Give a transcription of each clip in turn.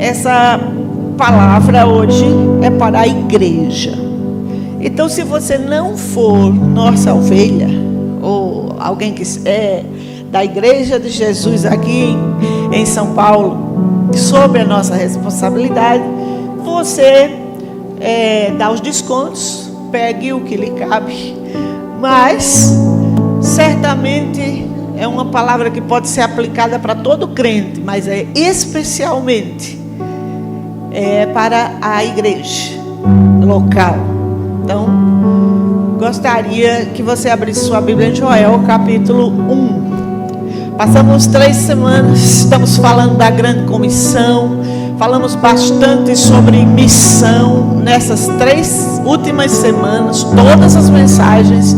essa palavra hoje é para a igreja. Então, se você não for nossa ovelha, ou alguém que é da Igreja de Jesus aqui em São Paulo, sob a nossa responsabilidade, você dá os descontos, pegue o que lhe cabe. Mas certamente é uma palavra que pode ser aplicada para todo crente, mas é especialmente para a igreja local. Então, gostaria que você abrisse sua Bíblia em Joel, capítulo 1. Passamos 3 semanas, estamos falando da grande comissão, falamos bastante sobre missão. Nessas 3 últimas semanas, todas as mensagens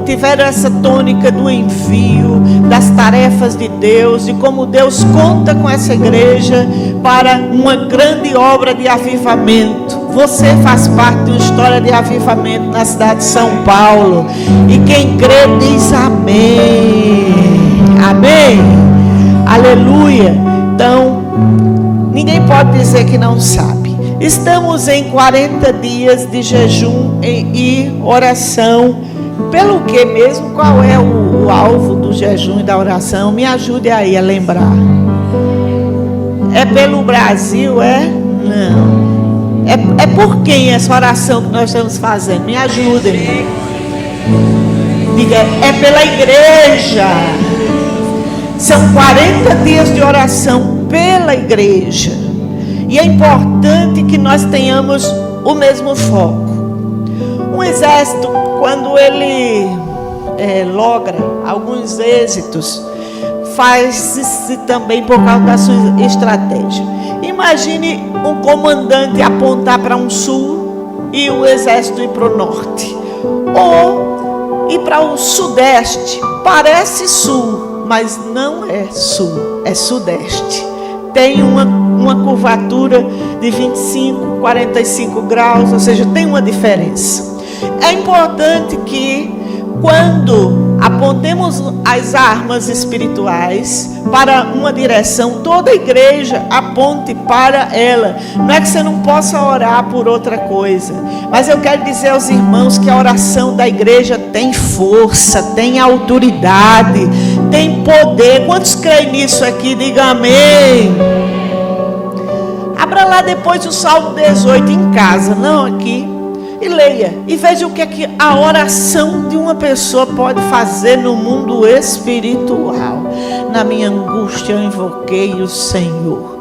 tiveram essa tônica do envio, das tarefas de Deus, e como Deus conta com essa igreja para uma grande obra de avivamento. Você faz parte de uma história de avivamento na cidade de São Paulo, e quem crê diz amém, amém, aleluia. Então, ninguém pode dizer que não sabe. Estamos em 40 dias de jejum e oração. Pelo que mesmo? Qual é o alvo do jejum e da oração? Me ajude aí a lembrar. É pelo Brasil, é? Não. É por quem essa oração que nós estamos fazendo? Me ajudem. Diga, é pela igreja. São 40 dias de oração pela igreja. E é importante que nós tenhamos o mesmo foco. Um exército, quando ele logra alguns êxitos, faz-se também por causa da sua estratégia. Imagine um comandante apontar para um sul e o exército ir para o norte, ou ir para o sudeste. Parece sul, mas não é sul, é sudeste. Tem uma curvatura de 25, 45 graus, ou seja, tem uma diferença. É importante que, quando apontemos as armas espirituais para uma direção, toda a igreja aponte para ela. Não é que você não possa orar por outra coisa, mas eu quero dizer aos irmãos que a oração da igreja tem força, tem autoridade, tem poder. Quantos creem nisso aqui? Diga amém. Abra lá depois o Salmo 18 em casa, não aqui, e leia, e veja o que é que a oração de uma pessoa pode fazer no mundo espiritual. Na minha angústia eu invoquei o Senhor,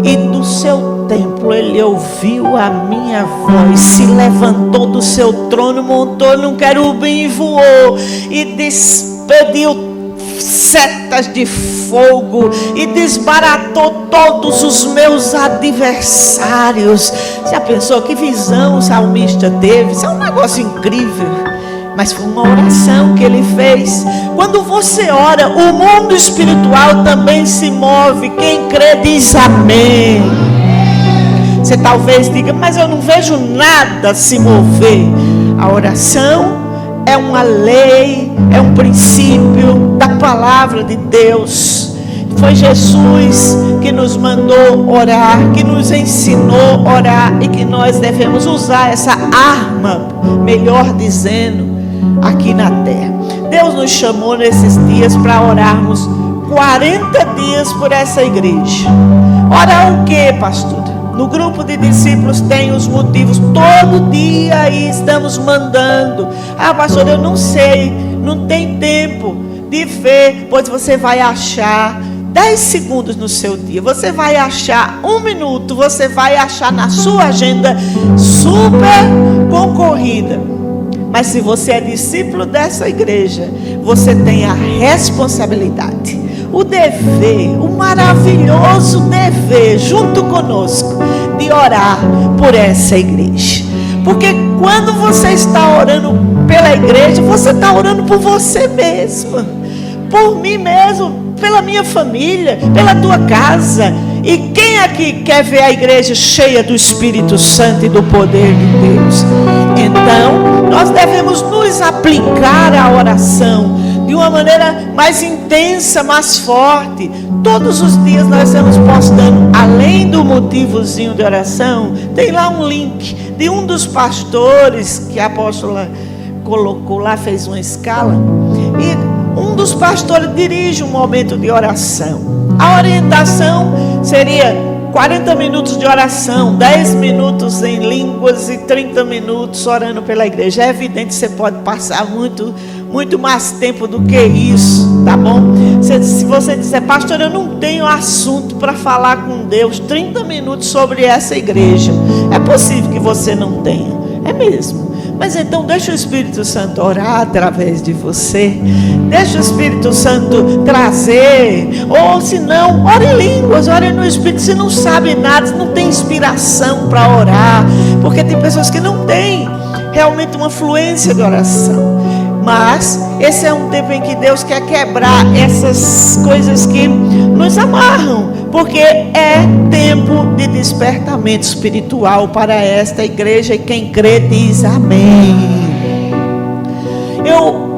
e do seu templo ele ouviu a minha voz, se levantou do seu trono, montou num querubim e voou, e despediu setas de fogo e desbaratou todos os meus adversários. Já pensou que visão o salmista teve? Isso é um negócio incrível. Mas foi uma oração que ele fez. Quando você ora, o mundo espiritual também se move. Quem crê diz amém. Você talvez diga, mas eu não vejo nada se mover. A oração é uma lei, é um princípio da palavra de Deus. Foi Jesus que nos mandou orar, que nos ensinou a orar, e que nós devemos usar essa arma, melhor dizendo, aqui na terra. Deus nos chamou nesses dias para orarmos 40 dias por essa igreja. Orar o que, pastor? No grupo de discípulos tem os motivos, todo dia aí estamos mandando. Ah, pastor, eu não sei, não tem tempo de ver. Pois você vai achar 10 segundos no seu dia, você vai achar 1 minuto, você vai achar na sua agenda super concorrida. Mas se você é discípulo dessa igreja, você tem a responsabilidade, o dever, o maravilhoso dever, junto conosco, de orar por essa igreja. Porque quando você está orando pela igreja, você está orando por você mesmo, por mim mesmo, pela minha família, pela tua casa. E quem aqui quer ver a igreja cheia do Espírito Santo e do poder de Deus? Então, nós devemos nos aplicar à oração de uma maneira mais intensa, mais forte. Todos os dias nós estamos postando, além do motivozinho de oração, tem lá um link de um dos pastores que a apóstola colocou lá, fez uma escala, e um dos pastores dirige um momento de oração. A orientação seria 40 minutos de oração, 10 minutos em línguas e 30 minutos orando pela igreja. É evidente que você pode passar muito mais tempo do que isso, tá bom? Se você disser, pastor, eu não tenho assunto para falar com Deus, 30 minutos sobre essa igreja, é possível que você não tenha, é mesmo. Mas então deixa o Espírito Santo orar através de você. Deixa o Espírito Santo trazer. Ou se não, ore em línguas, ore no Espírito. Se não sabe nada, se não tem inspiração para orar, porque tem pessoas que não têm realmente uma fluência de oração. Mas esse é um tempo em que Deus quer quebrar essas coisas que nos amarram, porque é tempo de despertamento espiritual para esta igreja, e quem crê diz amém. Eu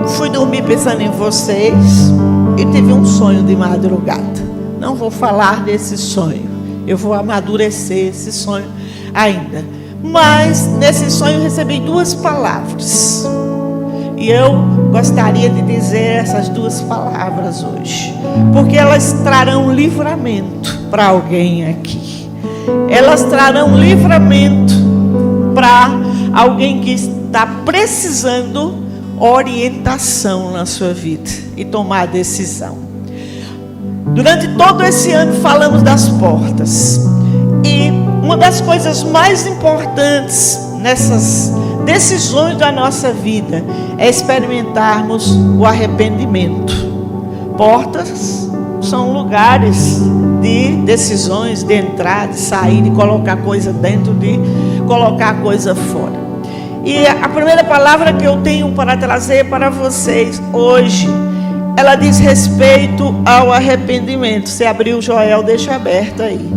fui dormir pensando em vocês e tive um sonho de madrugada. Não vou falar desse sonho, eu vou amadurecer esse sonho ainda. Mas nesse sonho eu recebi 2 palavras. E eu gostaria de dizer essas 2 palavras hoje, porque elas trarão livramento para alguém aqui. Elas trarão livramento para alguém que está precisando orientação na sua vida e tomar decisão. Durante todo esse ano falamos das portas. E uma das coisas mais importantes nessas decisões da nossa vida é experimentarmos o arrependimento. Portas são lugares de decisões, de entrar, de sair, de colocar coisa dentro, de colocar coisa fora. E a primeira palavra que eu tenho para trazer para vocês hoje, ela diz respeito ao arrependimento. Você abriu o Joel, deixa aberto aí.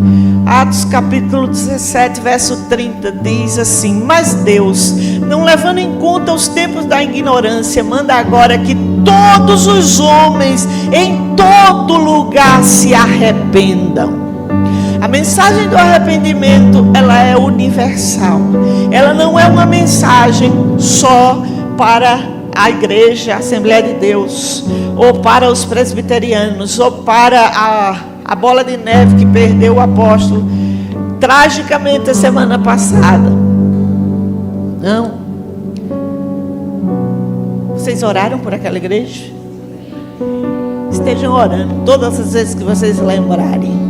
Atos capítulo 17, verso 30, diz assim: mas Deus, não levando em conta os tempos da ignorância, manda agora que todos os homens em todo lugar se arrependam. A mensagem do arrependimento, ela é universal. Ela não é uma mensagem só para a igreja, a Assembleia de Deus, ou para os presbiterianos, ou para a bola de neve que perdeu o apóstolo tragicamente a semana passada. Não. Vocês oraram por aquela igreja? Estejam orando todas as vezes que vocês lembrarem.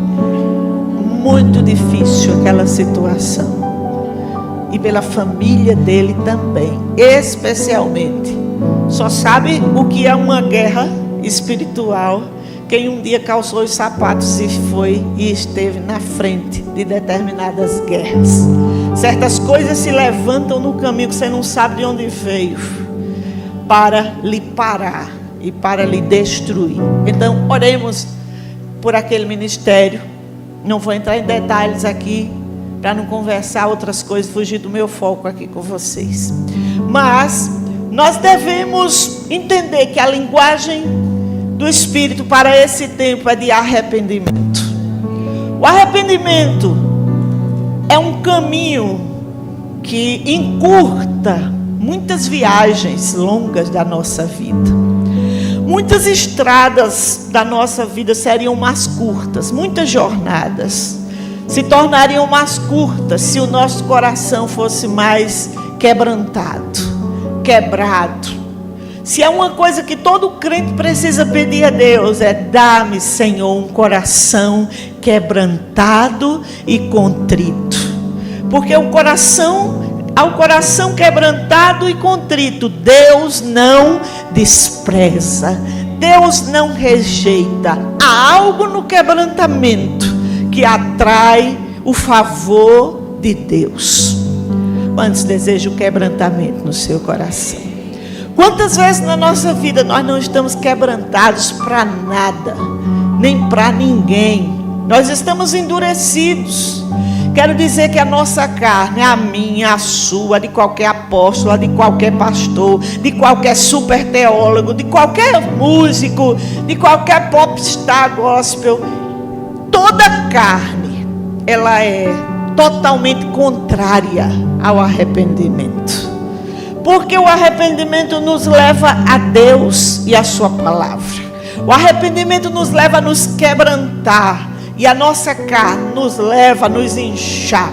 Muito difícil aquela situação. E pela família dele também, especialmente. Só sabe o que é uma guerra espiritual quem um dia calçou os sapatos e foi e esteve na frente de determinadas guerras. Certas coisas se levantam no caminho que você não sabe de onde veio, para lhe parar e para lhe destruir. Então oremos por aquele ministério. Não vou entrar em detalhes aqui para não conversar outras coisas, fugir do meu foco aqui com vocês. Mas nós devemos entender que a linguagem do Espírito para esse tempo é de arrependimento. O arrependimento é um caminho que encurta muitas viagens longas da nossa vida. Muitas estradas da nossa vida seriam mais curtas, muitas jornadas se tornariam mais curtas se o nosso coração fosse mais quebrantado, quebrado. Se é uma coisa que todo crente precisa pedir a Deus, é: dá-me, Senhor, um coração quebrantado e contrito. Porque ao coração quebrantado e contrito, Deus não despreza, Deus não rejeita. Há algo no quebrantamento que atrai o favor de Deus. Quantos desejam o quebrantamento no seu coração? Quantas vezes na nossa vida nós não estamos quebrantados para nada, nem para ninguém? Nós estamos endurecidos. Quero dizer que a nossa carne, a minha, a sua, a de qualquer apóstolo, a de qualquer pastor, de qualquer super teólogo, de qualquer músico, de qualquer popstar gospel, toda carne, ela é totalmente contrária ao arrependimento. Porque o arrependimento nos leva a Deus e a sua palavra. O arrependimento nos leva a nos quebrantar. E a nossa carne nos leva a nos inchar.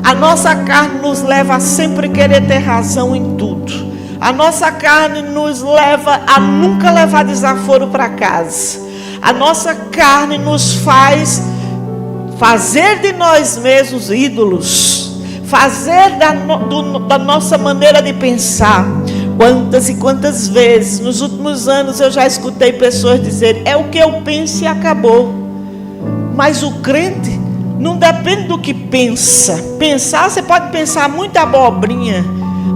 A nossa carne nos leva a sempre querer ter razão em tudo. A nossa carne nos leva a nunca levar desaforo para casa. A nossa carne nos faz fazer de nós mesmos ídolos. Fazer da nossa maneira de pensar. Quantas e quantas vezes nos últimos anos eu já escutei pessoas dizerem: é o que eu penso e acabou. Mas o crente não depende do que pensa. Pensar, você pode pensar muita abobrinha,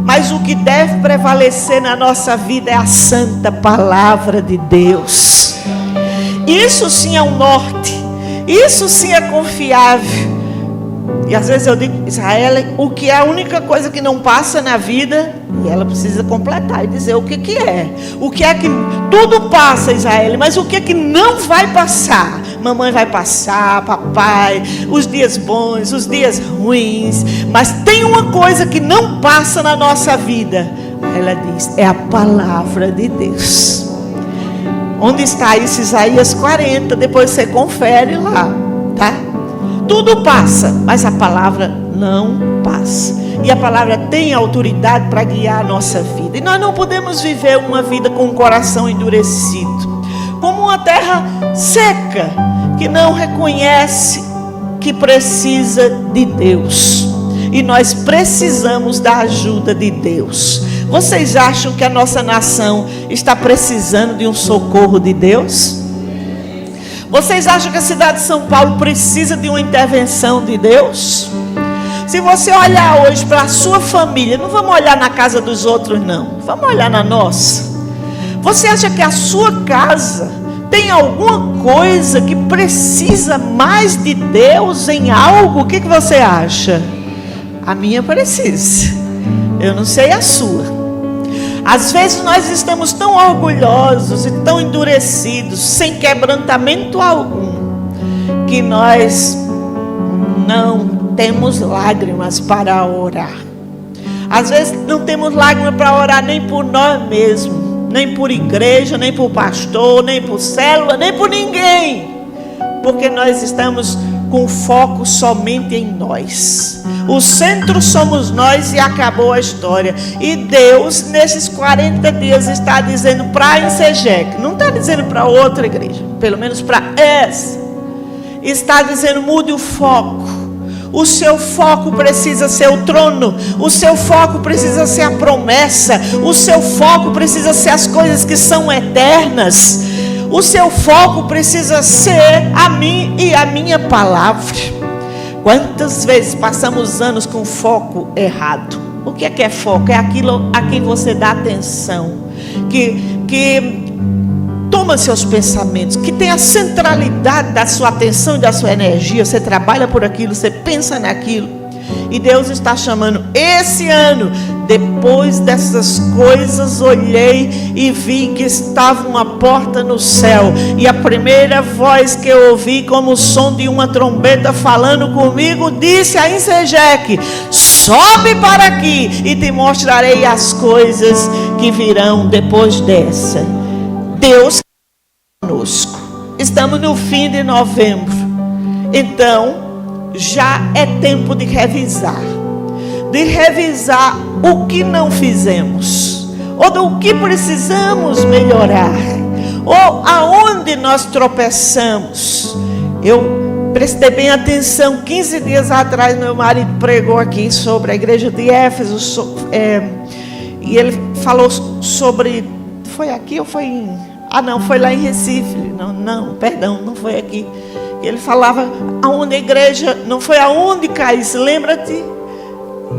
mas o que deve prevalecer na nossa vida é a santa palavra de Deus. Isso sim é um norte. Isso sim é confiável. E às vezes eu digo: Israel, o que é a única coisa que não passa na vida? E ela precisa completar e dizer o que é. O que é que tudo passa, Israel, mas o que é que não vai passar? Mamãe vai passar, papai, os dias bons, os dias ruins, mas tem uma coisa que não passa na nossa vida. Ela diz: é a palavra de Deus. Onde está isso? Isaías 40, depois você confere lá, tá? Tudo passa, mas a palavra não passa. E a palavra tem autoridade para guiar a nossa vida. E nós não podemos viver uma vida com o coração endurecido, como uma terra seca, que não reconhece que precisa de Deus. E nós precisamos da ajuda de Deus. Vocês acham que a nossa nação está precisando de um socorro de Deus? Vocês acham que a cidade de São Paulo precisa de uma intervenção de Deus? Se você olhar hoje para a sua família, não vamos olhar na casa dos outros não, vamos olhar na nossa. Você acha que a sua casa tem alguma coisa que precisa mais de Deus em algo? O que você acha? A minha precisa. Eu não sei a sua. Às vezes nós estamos tão orgulhosos e tão endurecidos, sem quebrantamento algum, que nós não temos lágrimas para orar. Às vezes não temos lágrimas para orar nem por nós mesmos, nem por igreja, nem por pastor, nem por célula, nem por ninguém, porque nós estamos com foco somente em nós. O centro somos nós e acabou a história. E Deus, nesses 40 dias, está dizendo para a Insegec, não está dizendo para outra igreja, pelo menos para essa, está dizendo: mude o foco. O seu foco precisa ser o trono. O seu foco precisa ser a promessa. O seu foco precisa ser as coisas que são eternas. O seu foco precisa ser a mim e a minha palavra. Quantas vezes passamos anos com foco errado? O que é foco? É aquilo a quem você dá atenção, que toma seus pensamentos, que tem a centralidade da sua atenção e da sua energia. Você trabalha por aquilo, você pensa naquilo. E Deus está chamando esse ano. Depois dessas coisas, olhei e vi que estava uma porta no céu. E a primeira voz que eu ouvi, como o som de uma trombeta falando comigo, disse a Insegec: sobe para aqui e te mostrarei as coisas que virão depois dessa. Deus conosco. Estamos no fim de novembro. Então já é tempo de revisar o que não fizemos, ou do que precisamos melhorar, ou aonde nós tropeçamos. Eu prestei bem atenção. 15 dias atrás meu marido pregou aqui sobre a igreja de Éfeso, e ele falou sobre, foi aqui ou foi em, não, foi lá em Recife, não foi aqui. Ele falava aonde a igreja, não foi aonde caíste, lembra-te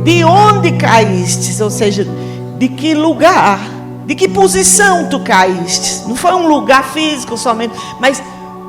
de onde caíste, ou seja, de que lugar, de que posição tu caíste. Não foi um lugar físico somente, mas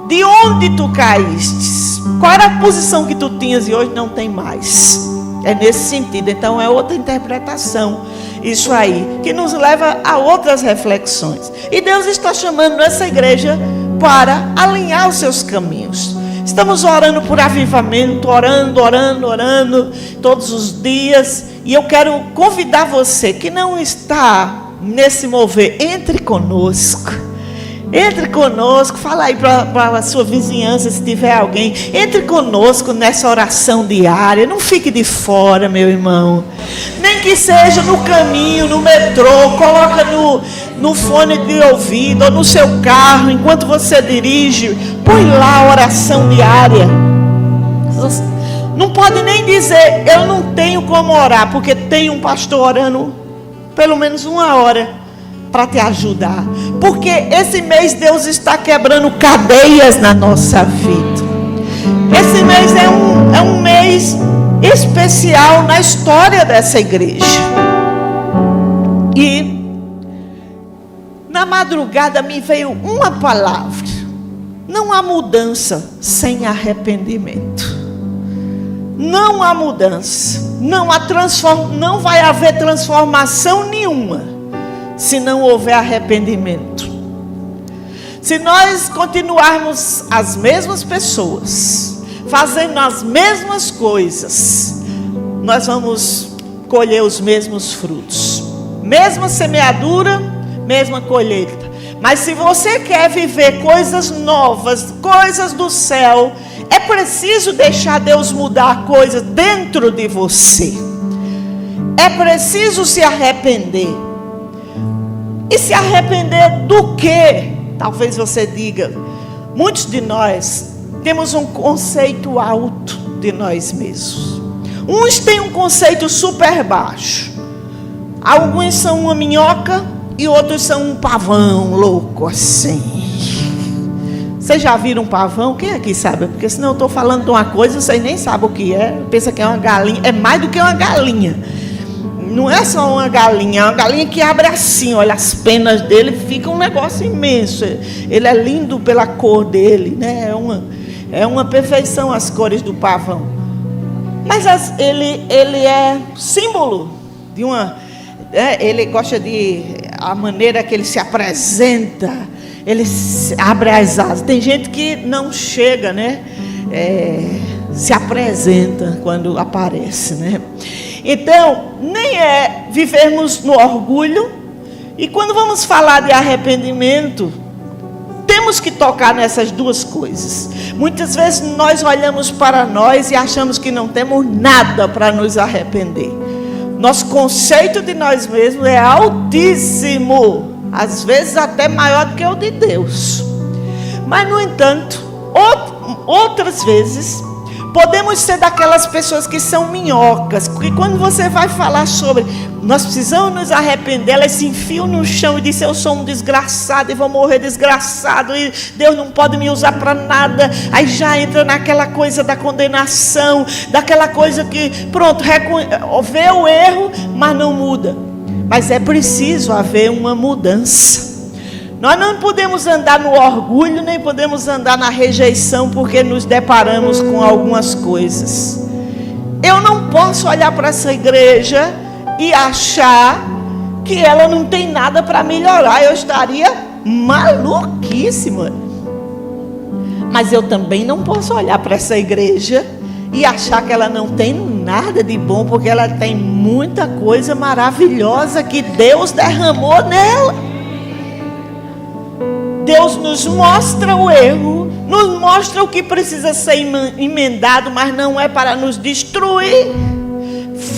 de onde tu caíste. Qual era a posição que tu tinhas e hoje não tem mais. É nesse sentido. Então é outra interpretação, isso aí, que nos leva a outras reflexões. E Deus está chamando essa igreja para alinhar os seus caminhos. Estamos orando por avivamento, orando todos os dias. E eu quero convidar você que não está nesse mover, entre conosco. Entre conosco, fala aí para a sua vizinhança, se tiver alguém. Entre conosco nessa oração diária. Não fique de fora, meu irmão. Nem que seja no caminho, no metrô. Coloca no fone de ouvido ou no seu carro, enquanto você dirige. Põe lá a oração diária. Não pode nem dizer, eu não tenho como orar, porque tem um pastor orando pelo menos 1 hora para te ajudar, porque esse mês Deus está quebrando cadeias na nossa vida. Esse mês é um mês especial na história dessa igreja. E na madrugada me veio uma palavra: não há mudança sem arrependimento. Não há mudança, não vai haver transformação nenhuma se não houver arrependimento. Se nós continuarmos as mesmas pessoas, fazendo as mesmas coisas, nós vamos colher os mesmos frutos. Mesma semeadura, mesma colheita. Mas se você quer viver coisas novas, coisas do céu, é preciso deixar Deus mudar coisas dentro de você. É preciso se arrepender. E se arrepender do quê? Talvez você diga. Muitos de nós temos um conceito alto de nós mesmos. Uns têm um conceito super baixo. Alguns são uma minhoca e outros são um pavão louco assim. Vocês já viram um pavão? Quem aqui sabe? Porque senão eu estou falando de uma coisa, vocês nem sabem o que é. Pensa que é uma galinha. É mais do que uma galinha. Não é só uma galinha, é uma galinha que abre assim, olha, as penas dele, fica um negócio imenso. Ele é lindo pela cor dele, né? É uma perfeição as cores do pavão. Mas ele é símbolo de uma... ele gosta de... a maneira que ele se apresenta, ele abre as asas. Tem gente que não chega, né? Se apresenta quando aparece, né? Então, nem é vivermos no orgulho. E quando vamos falar de arrependimento, temos que tocar nessas duas coisas. Muitas vezes nós olhamos para nós e achamos que não temos nada para nos arrepender. Nosso conceito de nós mesmos é altíssimo, às vezes até maior do que o de Deus. Mas, no entanto, outras vezes podemos ser daquelas pessoas que são minhocas, porque quando você vai falar sobre nós precisamos nos arrepender, elas se enfiam no chão e dizem: eu sou um desgraçado e vou morrer desgraçado e Deus não pode me usar para nada. Aí já entra naquela coisa da condenação, daquela coisa que pronto, vê o erro, mas não muda. Mas é preciso haver uma mudança. Nós não podemos andar no orgulho, nem podemos andar na rejeição, porque nos deparamos com algumas coisas. Eu não posso olhar para essa igreja e achar que ela não tem nada para melhorar. Eu estaria maluquíssima. Mas eu também não posso olhar para essa igreja e achar que ela não tem nada de bom, porque ela tem muita coisa maravilhosa que Deus derramou nela. Deus nos mostra o erro, nos mostra o que precisa ser emendado, mas não é para nos destruir.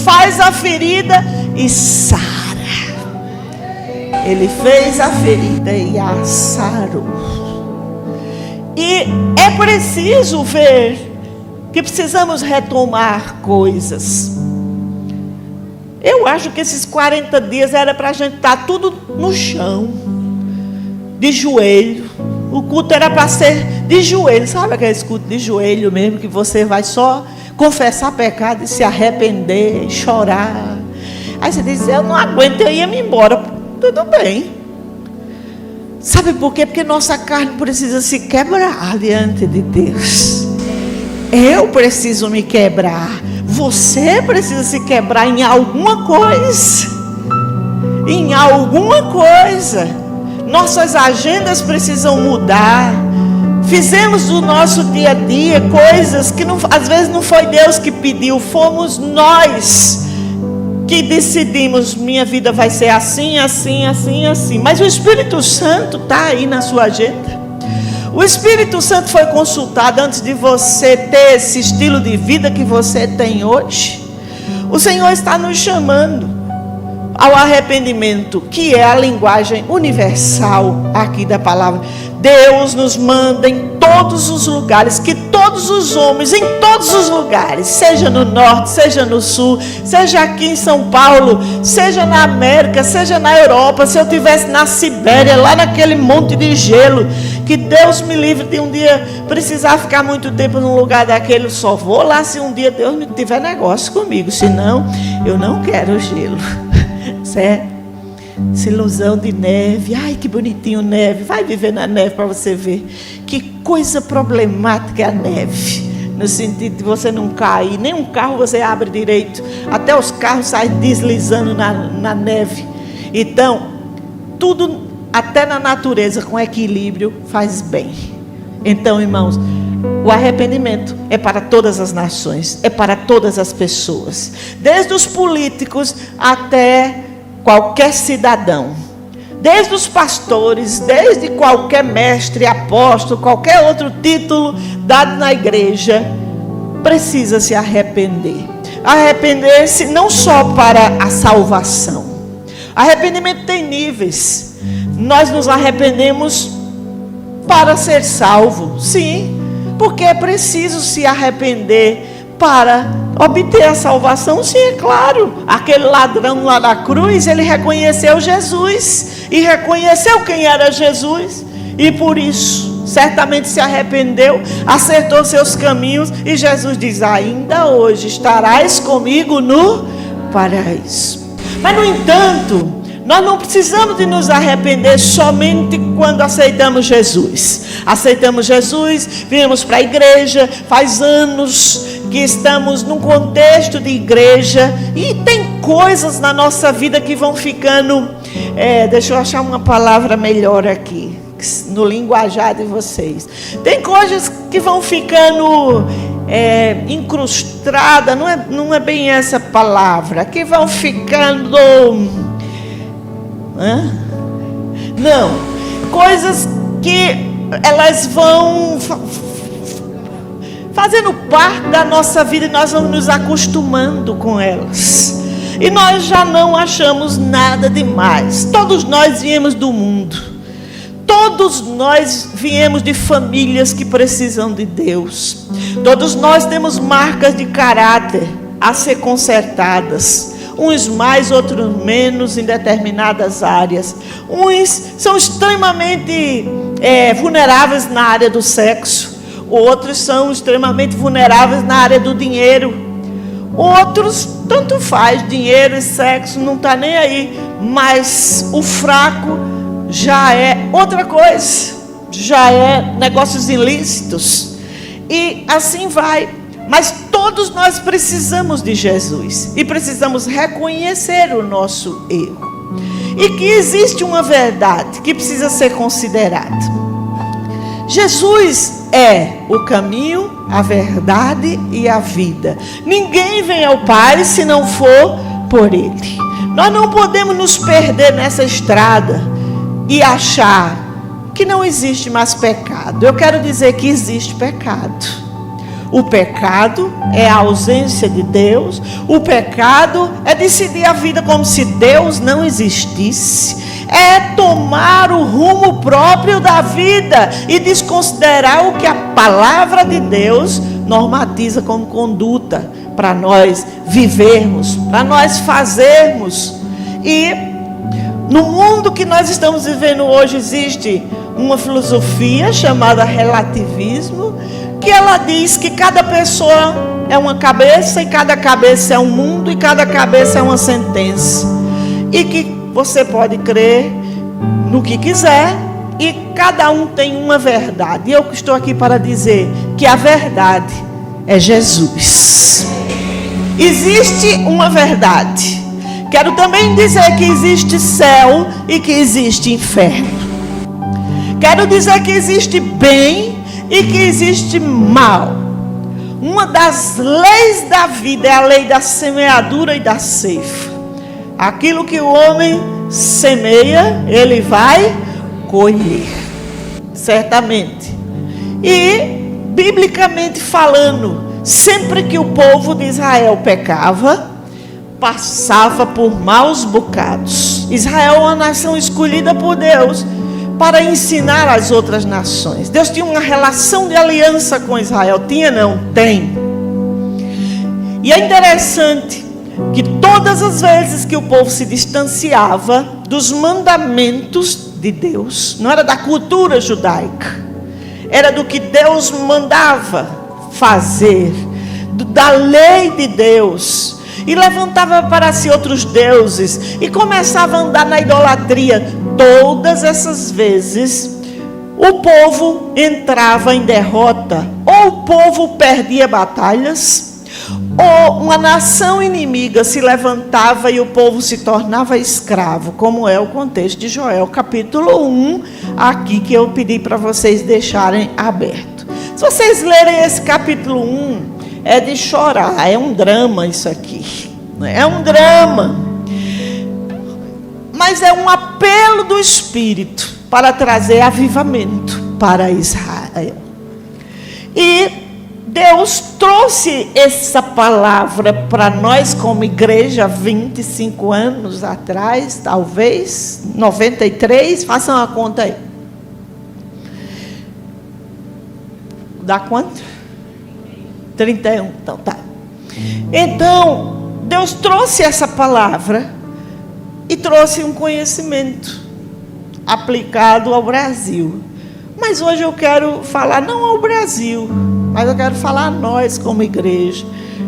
Faz a ferida e sara. Ele fez a ferida e a sarou. E é preciso ver que precisamos retomar coisas. Eu acho que esses 40 dias era para a gente estar tudo no chão, de joelho. O culto era para ser de joelho. Sabe aquele culto de joelho mesmo, que você vai só confessar pecado e se arrepender e chorar. Aí você diz: eu não aguento, eu ia me embora. Tudo bem. Sabe por quê? Porque nossa carne precisa se quebrar diante de Deus. Eu preciso me quebrar. Você precisa se quebrar em alguma coisa. Em alguma coisa. Nossas agendas precisam mudar. Fizemos do nosso dia a dia coisas que às vezes não foi Deus que pediu, fomos nós que decidimos, minha vida vai ser assim, assim, assim, assim. Mas o Espírito Santo está aí na sua agenda. O Espírito Santo foi consultado antes de você ter esse estilo de vida que você tem hoje. O Senhor está nos chamando ao arrependimento, que é a linguagem universal aqui da palavra. Deus nos manda em todos os lugares, que todos os homens, em todos os lugares, seja no norte, seja no sul, seja aqui em São Paulo, seja na América, seja na Europa, se eu estivesse na Sibéria, lá naquele monte de gelo, que Deus me livre de um dia precisar ficar muito tempo num lugar daquele, só vou lá se um dia Deus me tiver negócio comigo, senão eu não quero gelo, certo? Essa ilusão de neve, ai que bonitinho neve, vai viver na neve para você ver que coisa problemática é a neve, no sentido de você não cair, nem um carro você abre direito, até os carros saem deslizando na neve. Então tudo, até na natureza, com equilíbrio faz bem. Então, irmãos, o arrependimento é para todas as nações, é para todas as pessoas, desde os políticos até qualquer cidadão, desde os pastores, desde qualquer mestre, apóstolo, qualquer outro título dado na igreja, precisa se arrepender. Arrepender-se não só para a salvação. Arrependimento tem níveis. Nós nos arrependemos para ser salvo, sim, porque é preciso se arrepender para obter a salvação, sim, é claro. Aquele ladrão lá da cruz, ele reconheceu Jesus e reconheceu quem era Jesus, e por isso certamente se arrependeu, acertou seus caminhos, e Jesus diz: ainda hoje estarás comigo no paraíso. Mas no entanto, nós não precisamos de nos arrepender somente quando aceitamos Jesus. Aceitamos Jesus, viemos para a igreja, faz anos que estamos num contexto de igreja, e tem coisas na nossa vida que vão ficando, deixa eu achar uma palavra melhor aqui, no linguajar de vocês. Tem coisas que vão ficando incrustadas, não é bem essa palavra, que vão ficando... Não, coisas que elas vão fazendo parte da nossa vida, e nós vamos nos acostumando com elas, e nós já não achamos nada demais. Todos nós viemos do mundo, todos nós viemos de famílias que precisam de Deus, todos nós temos marcas de caráter a ser consertadas, uns mais, outros menos em determinadas áreas. Uns são extremamente vulneráveis na área do sexo, outros são extremamente vulneráveis na área do dinheiro, outros tanto faz, dinheiro e sexo, não está nem aí, mas o fraco já é outra coisa, já é negócios ilícitos, e assim vai. Mas todos nós precisamos de Jesus, e precisamos reconhecer o nosso erro, e que existe uma verdade que precisa ser considerada. Jesus é o caminho, a verdade e a vida. Ninguém vem ao Pai se não for por Ele. Nós não podemos nos perder nessa estrada e achar que não existe mais pecado. Eu quero dizer que existe pecado. O pecado é a ausência de Deus. O pecado é decidir a vida como se Deus não existisse. É tomar o rumo próprio da vida e desconsiderar o que a palavra de Deus normatiza como conduta para nós vivermos, para nós fazermos. E no mundo que nós estamos vivendo hoje existe uma filosofia chamada relativismo, que ela diz que cada pessoa é uma cabeça, e cada cabeça é um mundo, e cada cabeça é uma sentença, e que você pode crer no que quiser, e cada um tem uma verdade. E eu estou aqui para dizer que a verdade é Jesus. Existe uma verdade. Quero também dizer que existe céu e que existe inferno. Quero dizer que existe bem e que existe mal. Uma das leis da vida é a lei da semeadura e da ceifa. Aquilo que o homem semeia, ele vai colher, certamente. E, biblicamente falando, sempre que o povo de Israel pecava, passava por maus bocados. Israel é uma nação escolhida por Deus para ensinar as outras nações. Deus tinha uma relação de aliança com Israel. Tinha? Não? Tem. E é interessante que todas as vezes que o povo se distanciava dos mandamentos de Deus, não era da cultura judaica, era do que Deus mandava fazer, da lei de Deus, e levantava para si outros deuses, e começava a andar na idolatria. Todas essas vezes, o povo entrava em derrota, ou o povo perdia batalhas, ou uma nação inimiga se levantava e o povo se tornava escravo, como é o contexto de Joel capítulo 1, aqui que eu pedi para vocês deixarem aberto. Se vocês lerem esse capítulo 1, é de chorar, é um drama isso aqui, é um drama, mas é um apelo do Espírito para trazer avivamento para Israel. E Deus trouxe essa palavra para nós como igreja 25 anos atrás, talvez, 93, façam a conta aí. Dá quanto? 31, então tá. Então, Deus trouxe essa palavra e trouxe um conhecimento aplicado ao Brasil. Mas hoje eu quero falar não ao Brasil, mas eu quero falar a nós como igreja.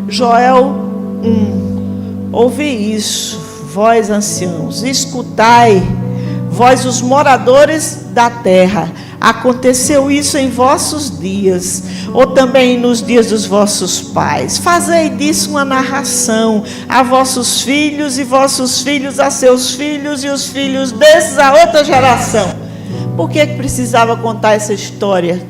Joel 1, ouve isso, vós anciãos, escutai, vós os moradores da terra. Aconteceu isso em vossos dias, ou também nos dias dos vossos pais. Fazei disso uma narração a vossos filhos, e vossos filhos a seus filhos, e os filhos desses a outra geração. Por que precisava contar essa história?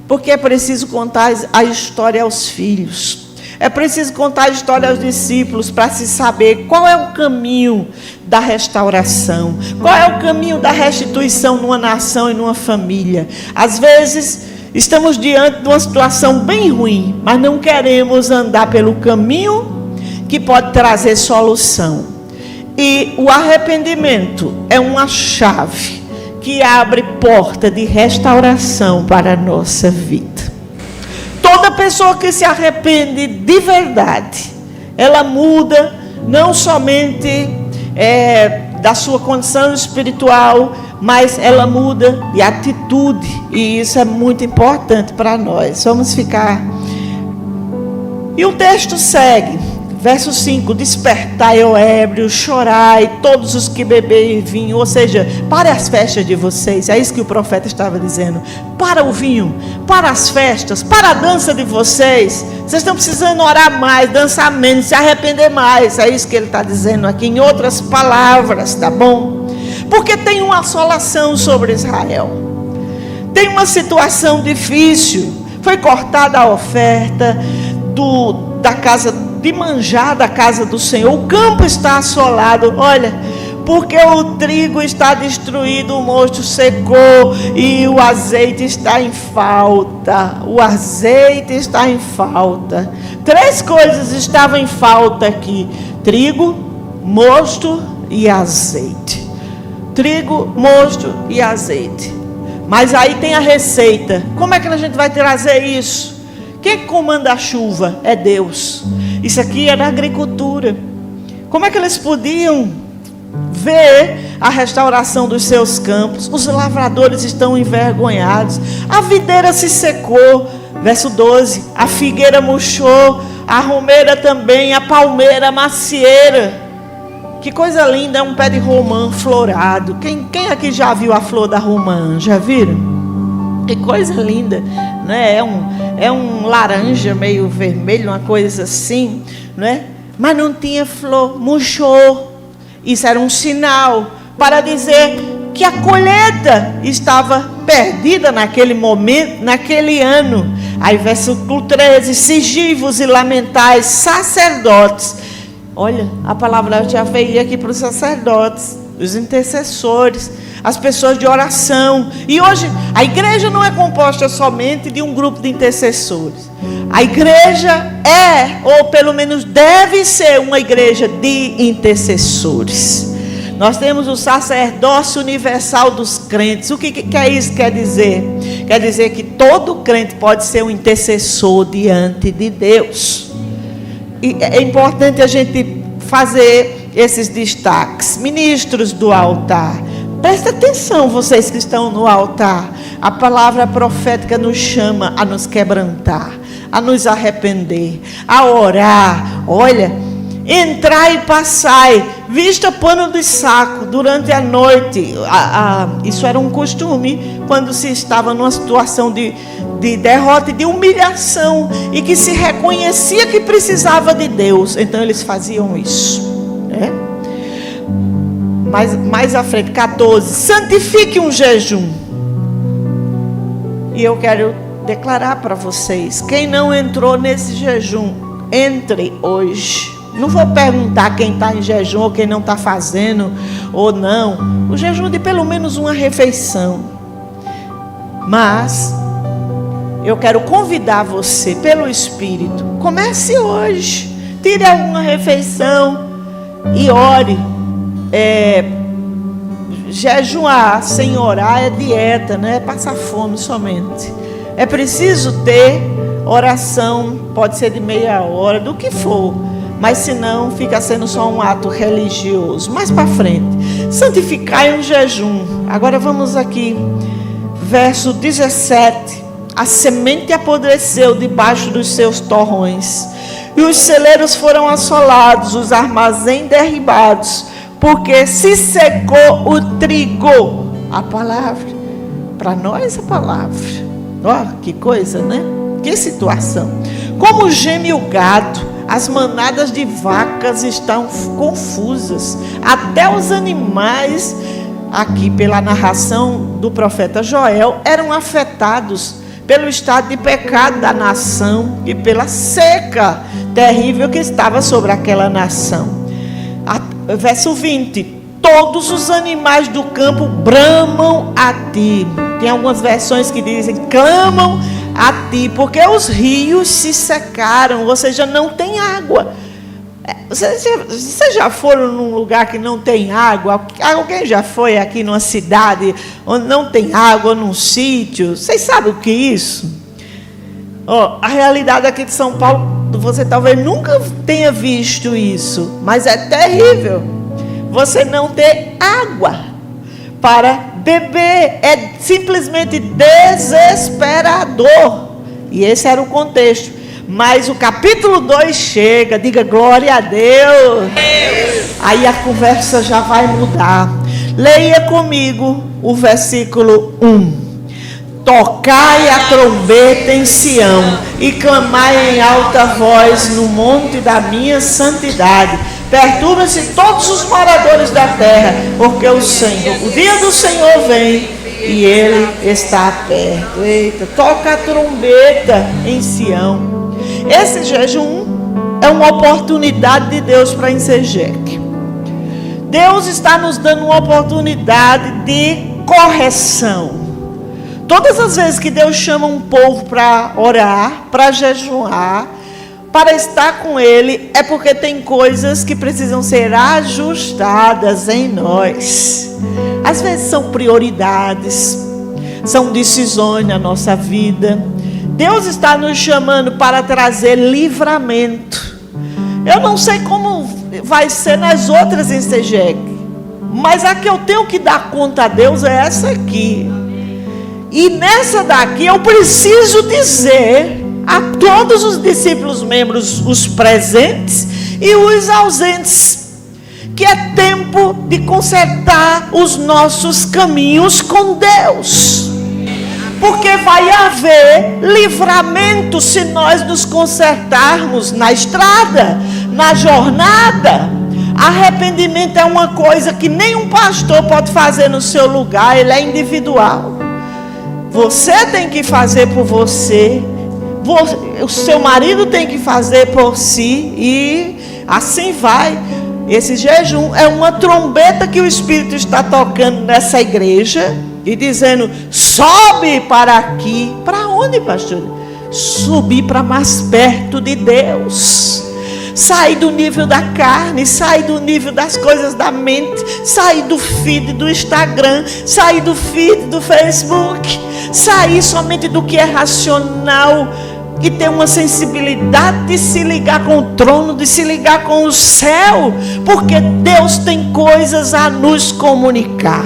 Porque é preciso contar a história aos filhos. É preciso contar a história aos discípulos para se saber qual é o caminho da restauração, qual é o caminho da restituição numa nação e numa família. Às vezes estamos diante de uma situação bem ruim, mas não queremos andar pelo caminho que pode trazer solução. E o arrependimento é uma chave que abre porta de restauração para a nossa vida. Toda pessoa que se arrepende de verdade, ela muda não somente da sua condição espiritual, mas ela muda de atitude, e isso é muito importante para nós. Vamos ficar. E o texto segue, verso 5: despertai, ó ébrios, chorai, todos os que beberem vinho. Ou seja, para as festas de vocês. É isso que o profeta estava dizendo. Para o vinho, para as festas, para a dança de vocês. Vocês estão precisando orar mais, dançar menos, se arrepender mais. É isso que ele está dizendo aqui, em outras palavras, tá bom? Porque tem uma assolação sobre Israel. Tem uma situação difícil. Foi cortada a oferta da casa de manjar da casa do Senhor. O campo está assolado. Olha, porque o trigo está destruído, o mosto secou e o azeite está em falta. O azeite está em falta. 3 coisas estavam em falta aqui: trigo, mosto e azeite. Trigo, mosto e azeite. Mas aí tem a receita. Como é que a gente vai trazer isso? Quem comanda a chuva? É Deus. Isso aqui era agricultura. Como é que eles podiam ver a restauração dos seus campos? Os lavradores estão envergonhados. A videira se secou. Verso 12. A figueira murchou, a romeira também, a palmeira, a macieira. Que coisa linda, é um pé de romã florado. Quem aqui já viu a flor da romã? Já viram? Que coisa linda, né? É um laranja meio vermelho, uma coisa assim, né? Mas não tinha flor, murchou. Isso era um sinal para dizer que a colheita estava perdida naquele momento, naquele ano. Aí versículo 13, sigivos e lamentais, sacerdotes. Olha, a palavra já veio aqui para os sacerdotes, os intercessores, as pessoas de oração. E hoje a igreja não é composta somente de um grupo de intercessores. A igreja é, ou pelo menos deve ser, uma igreja de intercessores. Nós temos o sacerdócio universal dos crentes. O que é isso quer dizer? Quer dizer que todo crente pode ser um intercessor diante de Deus. E é importante a gente fazer esses destaques. Ministros do altar, presta atenção, vocês que estão no altar. A palavra profética nos chama a nos quebrantar, a nos arrepender, a orar. Olha, entrai e passai, vista pano de saco durante a noite. Isso era um costume quando se estava numa situação de derrota e de humilhação, e que se reconhecia que precisava de Deus. Então eles faziam isso, né? Mais à frente, 14, santifique um jejum. E eu quero declarar para vocês, quem não entrou nesse jejum, entre hoje. Não vou perguntar quem está em jejum ou quem não está fazendo ou não. O jejum de pelo menos uma refeição. Mas eu quero convidar você pelo Espírito. Comece hoje. Tire alguma refeição e ore. Jejuar sem orar é dieta, não é passar fome somente. É preciso ter oração, pode ser de meia hora, do que for. Mas senão fica sendo só um ato religioso. Mais para frente, santificai um jejum. Agora vamos aqui, verso 17. A semente apodreceu debaixo dos seus torrões, e os celeiros foram assolados, os armazéns derribados, porque se secou o trigo. A palavra, para nós a palavra. Ó, que coisa, né? Que situação. Como geme o gado, as manadas de vacas estão confusas. Até os animais, aqui pela narração do profeta Joel, eram afetados pelo estado de pecado da nação e pela seca terrível que estava sobre aquela nação. Verso 20: todos os animais do campo bramam a ti. Tem algumas versões que dizem clamam a ti, porque os rios se secaram, ou seja, não tem água. Vocês já foram num lugar que não tem água? Alguém já foi aqui numa cidade onde não tem água, num sítio? Vocês sabem o que é isso? A realidade aqui de São Paulo, você talvez nunca tenha visto isso, mas é terrível. Você não ter água para beber é simplesmente desesperador. E esse era o contexto. Mas o capítulo 2 chega, diga glória a Deus. Aí a conversa já vai mudar. Leia comigo o versículo 1. Tocai a trombeta em Sião e clamai em alta voz no monte da minha santidade. Perturbem-se todos os moradores da terra, porque o dia do Senhor vem e Ele está perto. Eita, toca a trombeta em Sião. Esse jejum é uma oportunidade de Deus para Ensejeque. Deus está nos dando uma oportunidade de correção. Todas as vezes que Deus chama um povo para orar, para jejuar, para estar com Ele, é porque tem coisas que precisam ser ajustadas em nós. Às vezes são prioridades, são decisões na nossa vida. Deus está nos chamando para trazer livramento. Eu não sei como vai ser nas outras Ensejeque, mas a que eu tenho que dar conta a Deus é essa aqui. E nessa daqui eu preciso dizer a todos os discípulos membros, os presentes e os ausentes, que é tempo de consertar os nossos caminhos com Deus. Porque vai haver livramento se nós nos consertarmos na estrada, na jornada. Arrependimento é uma coisa que nenhum pastor pode fazer no seu lugar, ele é individual. Você tem que fazer por você, o seu marido tem que fazer por si, e assim vai. Esse jejum é uma trombeta que o Espírito está tocando nessa igreja e dizendo: sobe para aqui. Para onde, pastor? Subir para mais perto de Deus. Sair do nível da carne, sair do nível das coisas da mente, sair do feed do Instagram, sair do feed do Facebook, sair somente do que é racional e ter uma sensibilidade de se ligar com o trono, de se ligar com o céu, porque Deus tem coisas a nos comunicar.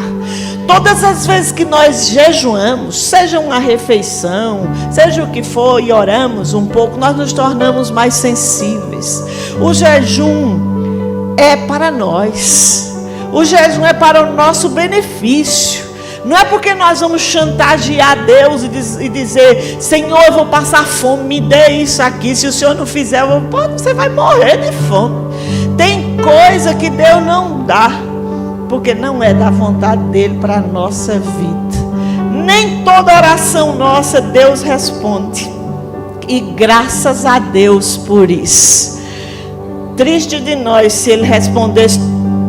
Todas as vezes que nós jejuamos, seja uma refeição, seja o que for, e oramos um pouco, nós nos tornamos mais sensíveis. O jejum é para nós. O jejum é para o nosso benefício. Não é porque nós vamos chantagear Deus e dizer: Senhor, eu vou passar fome, me dê isso aqui. Se o Senhor não fizer, você vai morrer de fome. Tem coisa que Deus não dá, porque não é da vontade dele para a nossa vida. Nem toda oração nossa Deus responde. E graças a Deus por isso. Triste de nós se ele respondesse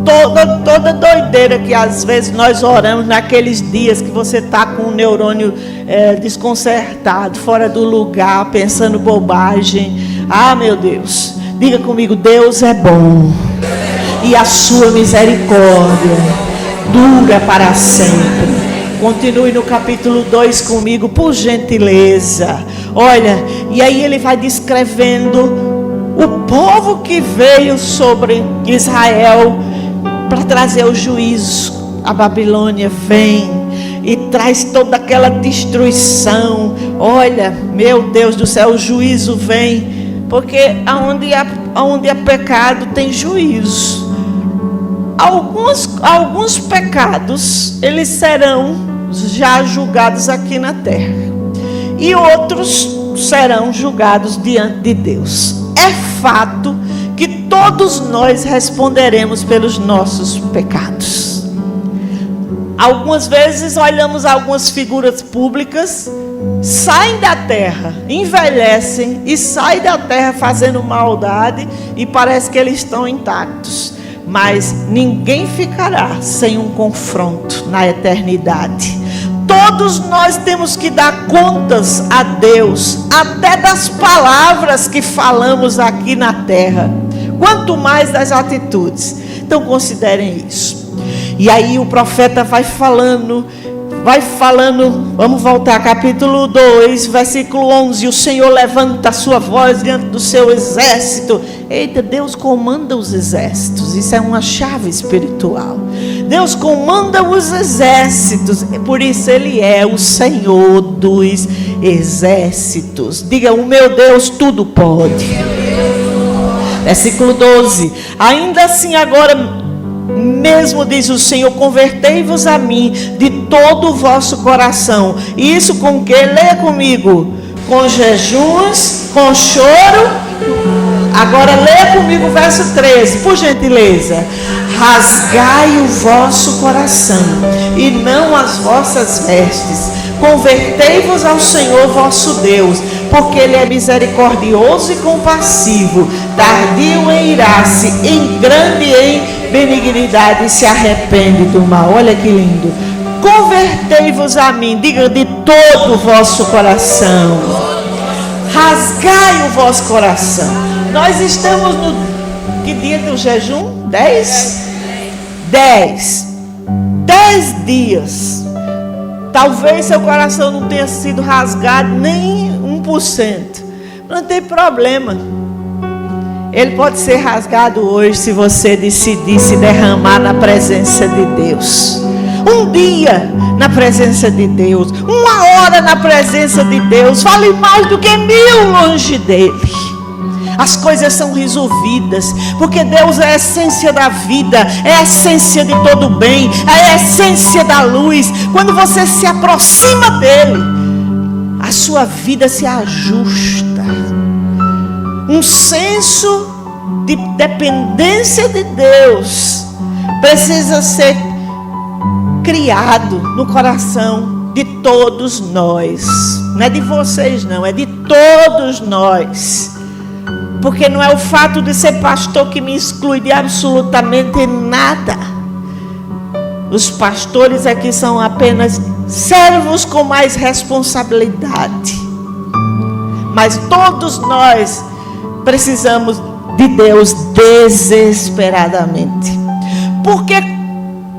toda doideira que às vezes nós oramos naqueles dias que você está com o neurônio desconcertado, fora do lugar, pensando bobagem. Ah, meu Deus, diga comigo: Deus é bom e a sua misericórdia dura para sempre. Continue no capítulo 2 comigo, por gentileza. Olha, e aí ele vai descrevendo o povo que veio sobre Israel para trazer o juízo. A Babilônia vem e traz toda aquela destruição. Olha, meu Deus do céu, o juízo vem, porque aonde há pecado tem juízo. Alguns pecados, eles serão já julgados aqui na terra, e outros serão julgados diante de Deus. É fato que todos nós responderemos pelos nossos pecados. Algumas vezes olhamos algumas figuras públicas, saem da terra, envelhecem e saem da terra fazendo maldade e parece que eles estão intactos. Mas ninguém ficará sem um confronto na eternidade. Todos nós temos que dar contas a Deus, até das palavras que falamos aqui na terra, quanto mais das atitudes. Então considerem isso. E aí o profeta vai falando, vamos voltar, capítulo 2, versículo 11. O Senhor levanta a sua voz diante do seu exército. Eita, Deus comanda os exércitos. Isso é uma chave espiritual. Deus comanda os exércitos, por isso Ele é o Senhor dos exércitos. Diga: o meu Deus tudo pode. Versículo 12. Ainda assim agora mesmo, diz o Senhor, convertei-vos a mim de todo o vosso coração. E isso com que? Leia comigo. Com jejuns, com choro. Agora leia comigo o verso 13, por gentileza. Rasgai o vosso coração e não as vossas vestes. Convertei-vos ao Senhor vosso Deus, porque Ele é misericordioso e compassivo, tardio em irar-se, em grande em benignidade, e se arrepende do mal. Olha que lindo. Convertei-vos a mim, diga, de todo o vosso coração. Rasgai o vosso coração. Nós estamos no que dia do jejum? 10 dias. Talvez seu coração não tenha sido rasgado nem 1%. Não tem problema. Ele pode ser rasgado hoje se você decidir se derramar na presença de Deus. Um dia na presença de Deus, uma hora na presença de Deus, vale mais do que 1000 longe dele. As coisas são resolvidas, porque Deus é a essência da vida, é a essência de todo bem, é a essência da luz. Quando você se aproxima dele, a sua vida se ajusta. Um senso de de dependência de Deus precisa ser criado no coração de todos nós. Não é de vocês não, é de todos nós. Porque não é o fato de ser pastor que me exclui de absolutamente nada. Os pastores aqui são apenas servos com mais responsabilidade. Mas todos nós precisamos de Deus desesperadamente. Porque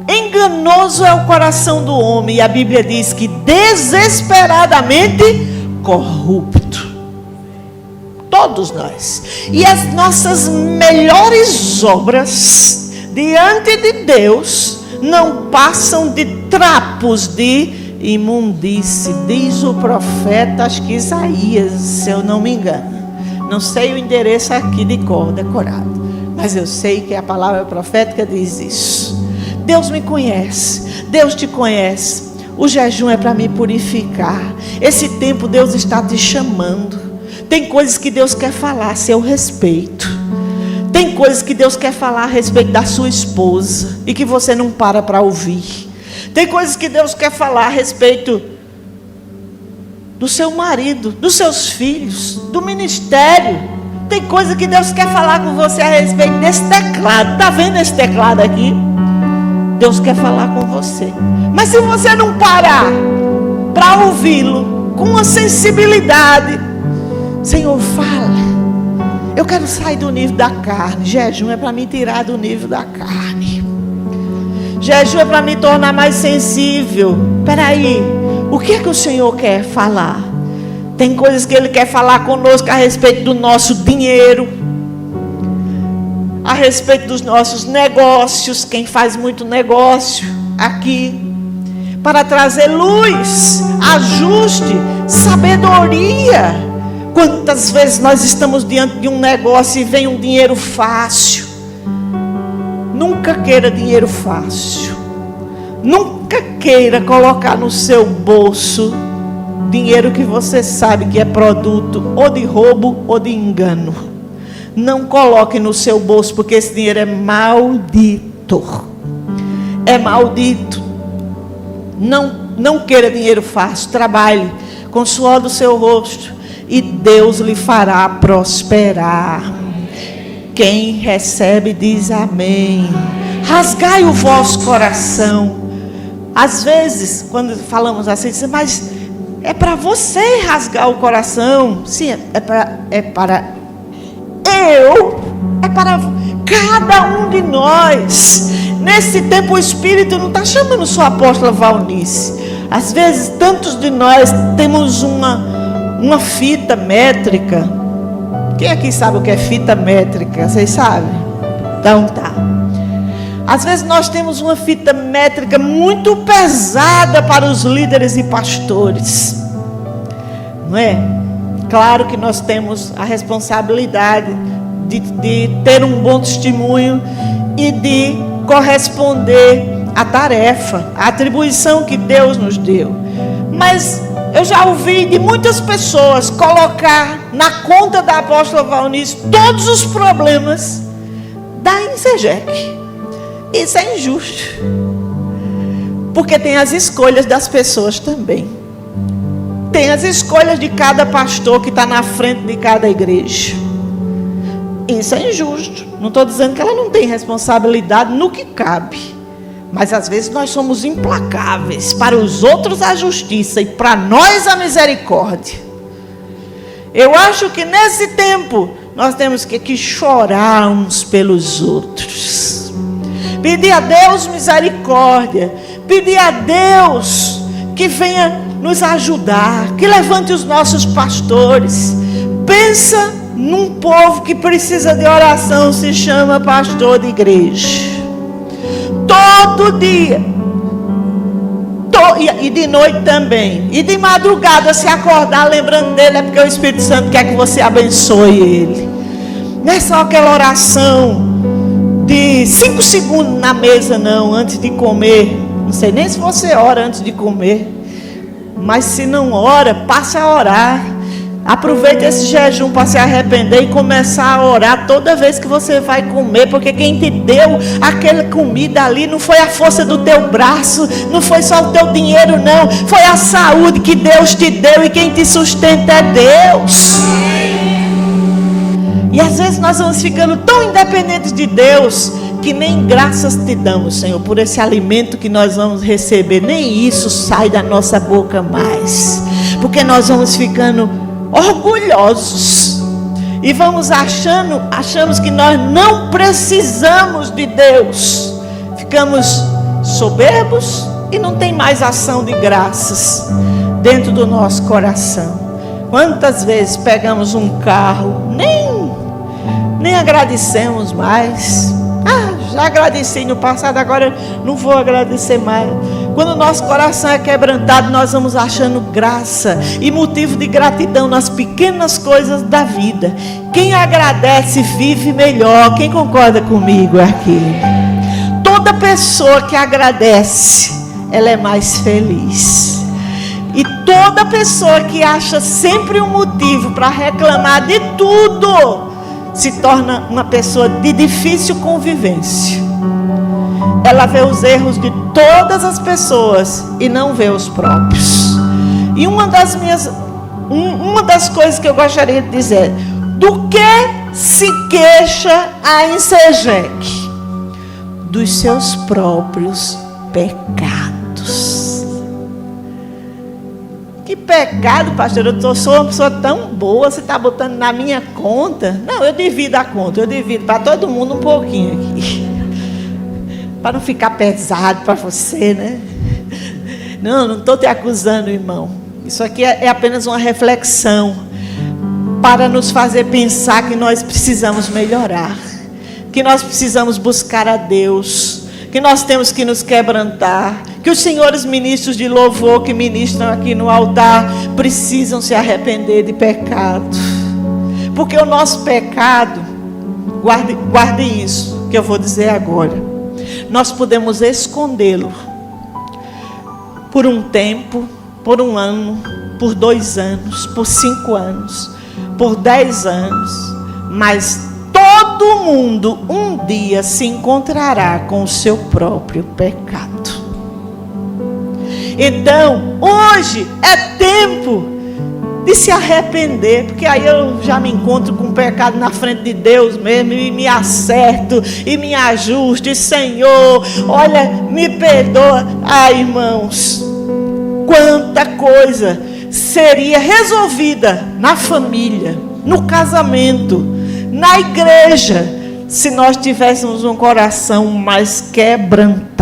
enganoso é o coração do homem, e a Bíblia diz que desesperadamente corrupto. Todos nós. E as nossas melhores obras diante de Deus não passam de trapos de imundície. Diz o profeta, acho que Isaías, se eu não me engano. Não sei o endereço aqui de cor decorado, mas eu sei que a palavra profética diz isso. Deus me conhece, Deus te conhece. O jejum é para me purificar. Esse tempo Deus está te chamando. Tem coisas que Deus quer falar a seu respeito. Tem coisas que Deus quer falar a respeito da sua esposa e que você não para ouvir. Tem coisas que Deus quer falar a respeito do seu marido, dos seus filhos, do ministério. Tem coisa que Deus quer falar com você a respeito desse teclado. Está vendo esse teclado aqui? Deus quer falar com você. Mas se você não parar para ouvi-lo com uma sensibilidade, Senhor, fala. Eu quero sair do nível da carne. Jejum é para me tirar do nível da carne. Jejum é para me tornar mais sensível. Espera aí, o que é que o Senhor quer falar? Tem coisas que Ele quer falar conosco a respeito do nosso dinheiro, a respeito dos nossos negócios. Quem faz muito negócio aqui, para trazer luz, ajuste, sabedoria. Quantas vezes nós estamos diante de um negócio e vem um dinheiro fácil? Nunca queira dinheiro fácil. Nunca queira colocar no seu bolso dinheiro que você sabe que é produto ou de roubo ou de engano. Não coloque no seu bolso, porque esse dinheiro é maldito. É maldito. Não queira dinheiro fácil. Trabalhe com o suor do seu rosto e Deus lhe fará prosperar. Quem recebe diz amém. Rasgai o vosso coração. Às vezes, quando falamos assim, diz, mas é para você rasgar o coração. Sim, é para cada um de nós. Nesse tempo o Espírito não está chamando só a apóstola Valnice. Às vezes tantos de nós temos uma fita métrica. Quem aqui sabe o que é fita métrica? Vocês sabem? Então tá. Às vezes nós temos uma fita métrica muito pesada para os líderes e pastores. Não é? Claro que nós temos a responsabilidade de ter um bom testemunho e de corresponder à tarefa, à atribuição que Deus nos deu. Mas eu já ouvi de muitas pessoas colocar na conta da apóstola Valnice todos os problemas da INSEGEC. Isso é injusto, porque tem as escolhas das pessoas também. Tem as escolhas de cada pastor que está na frente de cada igreja. Isso é injusto. Não estou dizendo que ela não tem responsabilidade no que cabe, mas às vezes nós somos implacáveis. Para os outros a justiça e para nós a misericórdia. Eu acho que nesse tempo nós temos que chorar uns pelos outros, pedir a Deus misericórdia, pedir a Deus que venha nos ajudar, que levante os nossos pastores. Pensa num povo que precisa de oração, se chama pastor de igreja. Todo dia, e de noite também, e de madrugada, se acordar lembrando dele, é porque o Espírito Santo quer que você abençoe ele. Não é só aquela oração de 5 segundos na mesa, não, antes de comer. Não sei nem se você ora antes de comer, mas se não ora, passe a orar. Aproveite esse jejum para se arrepender e começar a orar toda vez que você vai comer, porque quem te deu aquela comida ali não foi a força do teu braço, não foi só o teu dinheiro, não, foi a saúde que Deus te deu, e quem te sustenta é Deus. E às vezes nós vamos ficando tão independentes de Deus que nem graças te damos, Senhor, por esse alimento que nós vamos receber. Nem isso sai da nossa boca mais, porque nós vamos ficando orgulhosos e vamos achamos que nós não precisamos de Deus. Ficamos soberbos e não tem mais ação de graças dentro do nosso coração. Quantas vezes pegamos um carro, nem agradecemos mais. Já agradeci no passado, agora não vou agradecer mais. Quando o nosso coração é quebrantado, nós vamos achando graça e motivo de gratidão nas pequenas coisas da vida. Quem agradece vive melhor. Quem concorda comigo aqui? Toda pessoa que agradece, ela é mais feliz. E toda pessoa que acha sempre um motivo para reclamar de tudo, se torna uma pessoa de difícil convivência. Ela vê os erros de todas as pessoas e não vê os próprios. E uma das coisas que eu gostaria de dizer: do que se queixa a Insegec? Dos seus próprios pecados. Que pecado, pastor? Eu sou uma pessoa tão boa, você está botando na minha conta? Não, eu divido a conta, eu divido para todo mundo um pouquinho aqui. Para não ficar pesado para você, né? Não estou te acusando, irmão. Isso aqui é apenas uma reflexão para nos fazer pensar que nós precisamos melhorar, que nós precisamos buscar a Deus, que nós temos que nos quebrantar, que os senhores ministros de louvor que ministram aqui no altar precisam se arrepender de pecado, porque o nosso pecado, guarde isso que eu vou dizer agora, nós podemos escondê-lo por um tempo, por um ano, por 2 anos, por 5 anos, por 10 anos, mas todo mundo um dia se encontrará com o seu próprio pecado. Então, hoje é tempo de se arrepender, porque aí eu já me encontro com o pecado na frente de Deus mesmo, e me acerto, e me ajusto, e Senhor, olha, me perdoa. Irmãos, quanta coisa seria resolvida na família, no casamento, na igreja, se nós tivéssemos um coração mais quebrantado,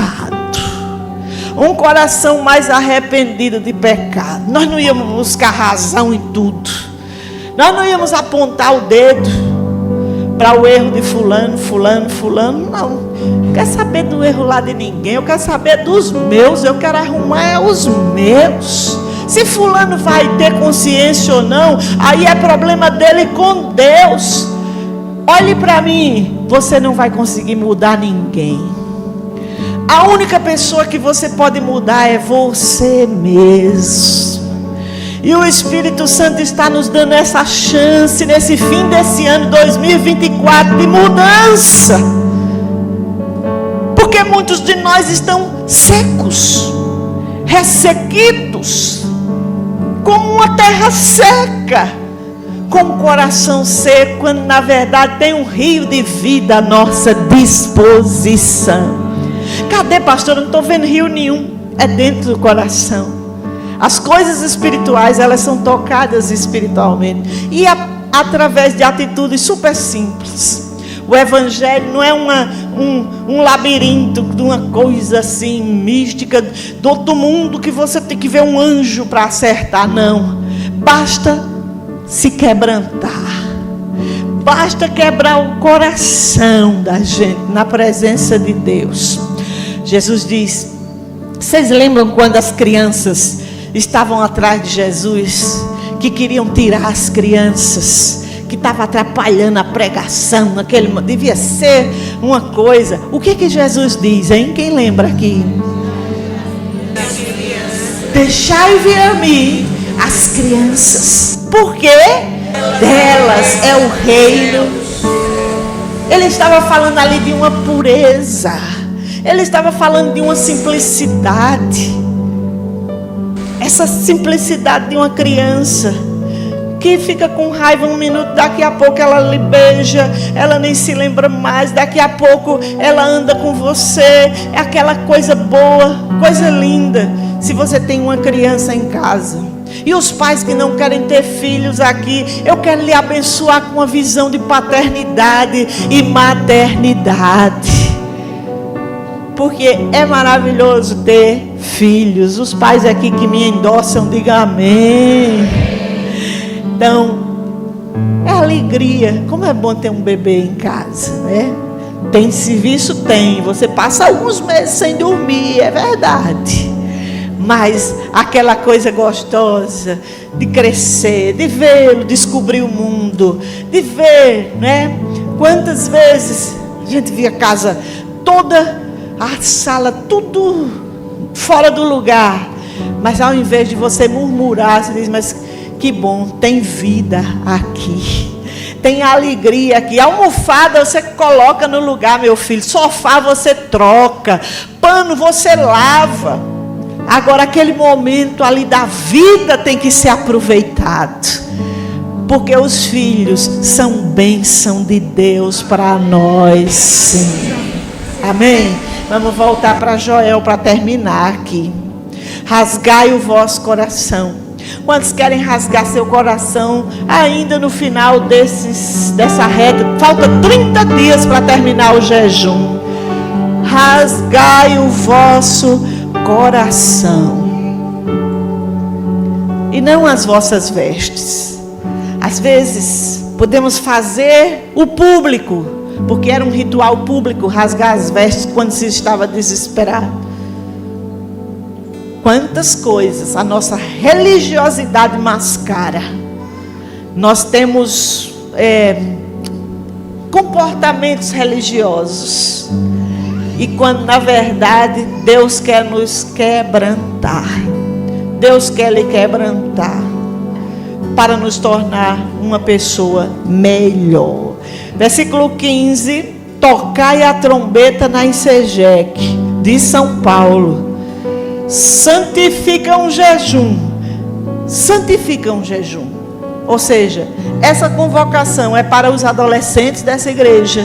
um coração mais arrependido de pecado. Nós não íamos buscar razão em tudo, nós não íamos apontar o dedo para o erro de fulano, não quero saber do erro lá de ninguém, eu quero saber dos meus, eu quero arrumar os meus. Se fulano vai ter consciência ou não, aí é problema dele com Deus. Olhe para mim, você não vai conseguir mudar ninguém. A única pessoa que você pode mudar é você mesmo. E o Espírito Santo está nos dando essa chance nesse fim desse ano 2024 de mudança. Porque muitos de nós estão secos, ressequidos, como uma terra seca, com o coração seco, quando na verdade tem um rio de vida à nossa disposição. Cadê, pastor? Eu não estou vendo rio nenhum. É dentro do coração. As coisas espirituais, elas são tocadas espiritualmente, e através de atitudes super simples. O evangelho não é um labirinto de uma coisa assim mística do outro mundo, que você tem que ver um anjo para acertar. Não, basta se quebrantar, basta quebrar o coração da gente na presença de Deus. Jesus diz: vocês lembram quando as crianças estavam atrás de Jesus, que queriam tirar as crianças, que estava atrapalhando a pregação, devia ser uma coisa. O que Jesus diz, hein? Quem lembra aqui? Deixai vir a mim as crianças, porque delas é o reino. Ele estava falando ali de uma pureza, ele estava falando de uma simplicidade, essa simplicidade de uma criança que fica com raiva um minuto, daqui a pouco ela lhe beija, ela nem se lembra mais, daqui a pouco ela anda com você, é aquela coisa boa, coisa linda. Se você tem uma criança em casa, e os pais que não querem ter filhos aqui, eu quero lhe abençoar com uma visão de paternidade e maternidade, porque é maravilhoso ter filhos. Os pais aqui que me endossam, digam amém. Então, é alegria. Como é bom ter um bebê em casa, né? Tem serviço? Tem. Você passa alguns meses sem dormir, é verdade. Mas aquela coisa gostosa de crescer, de vê-lo, descobrir o mundo, de ver, né? Quantas vezes a gente via a casa toda, a sala tudo fora do lugar. Mas ao invés de você murmurar, você diz, mas que bom, tem vida aqui, tem alegria aqui. Almofada você coloca no lugar, meu filho. Sofá você troca, pano você lava. Agora aquele momento ali da vida tem que ser aproveitado, porque os filhos são bênção de Deus para nós, sim. Amém? Vamos voltar para Joel para terminar aqui. Rasgai o vosso coração. Quantos querem rasgar seu coração ainda no final dessa reta? Falta 30 dias para terminar o jejum. Rasgai o vosso coração e não as vossas vestes. Às vezes podemos fazer o público, porque era um ritual público rasgar as vestes quando se estava desesperado. Quantas coisas a nossa religiosidade mascara. Nós temos comportamentos religiosos, e quando na verdade Deus quer nos quebrantar. Deus quer lhe quebrantar para nos tornar uma pessoa melhor. Versículo 15: tocai a trombeta na Ensejeque, de São Paulo. Santifica um jejum. Santifica um jejum. Ou seja, essa convocação é para os adolescentes dessa igreja.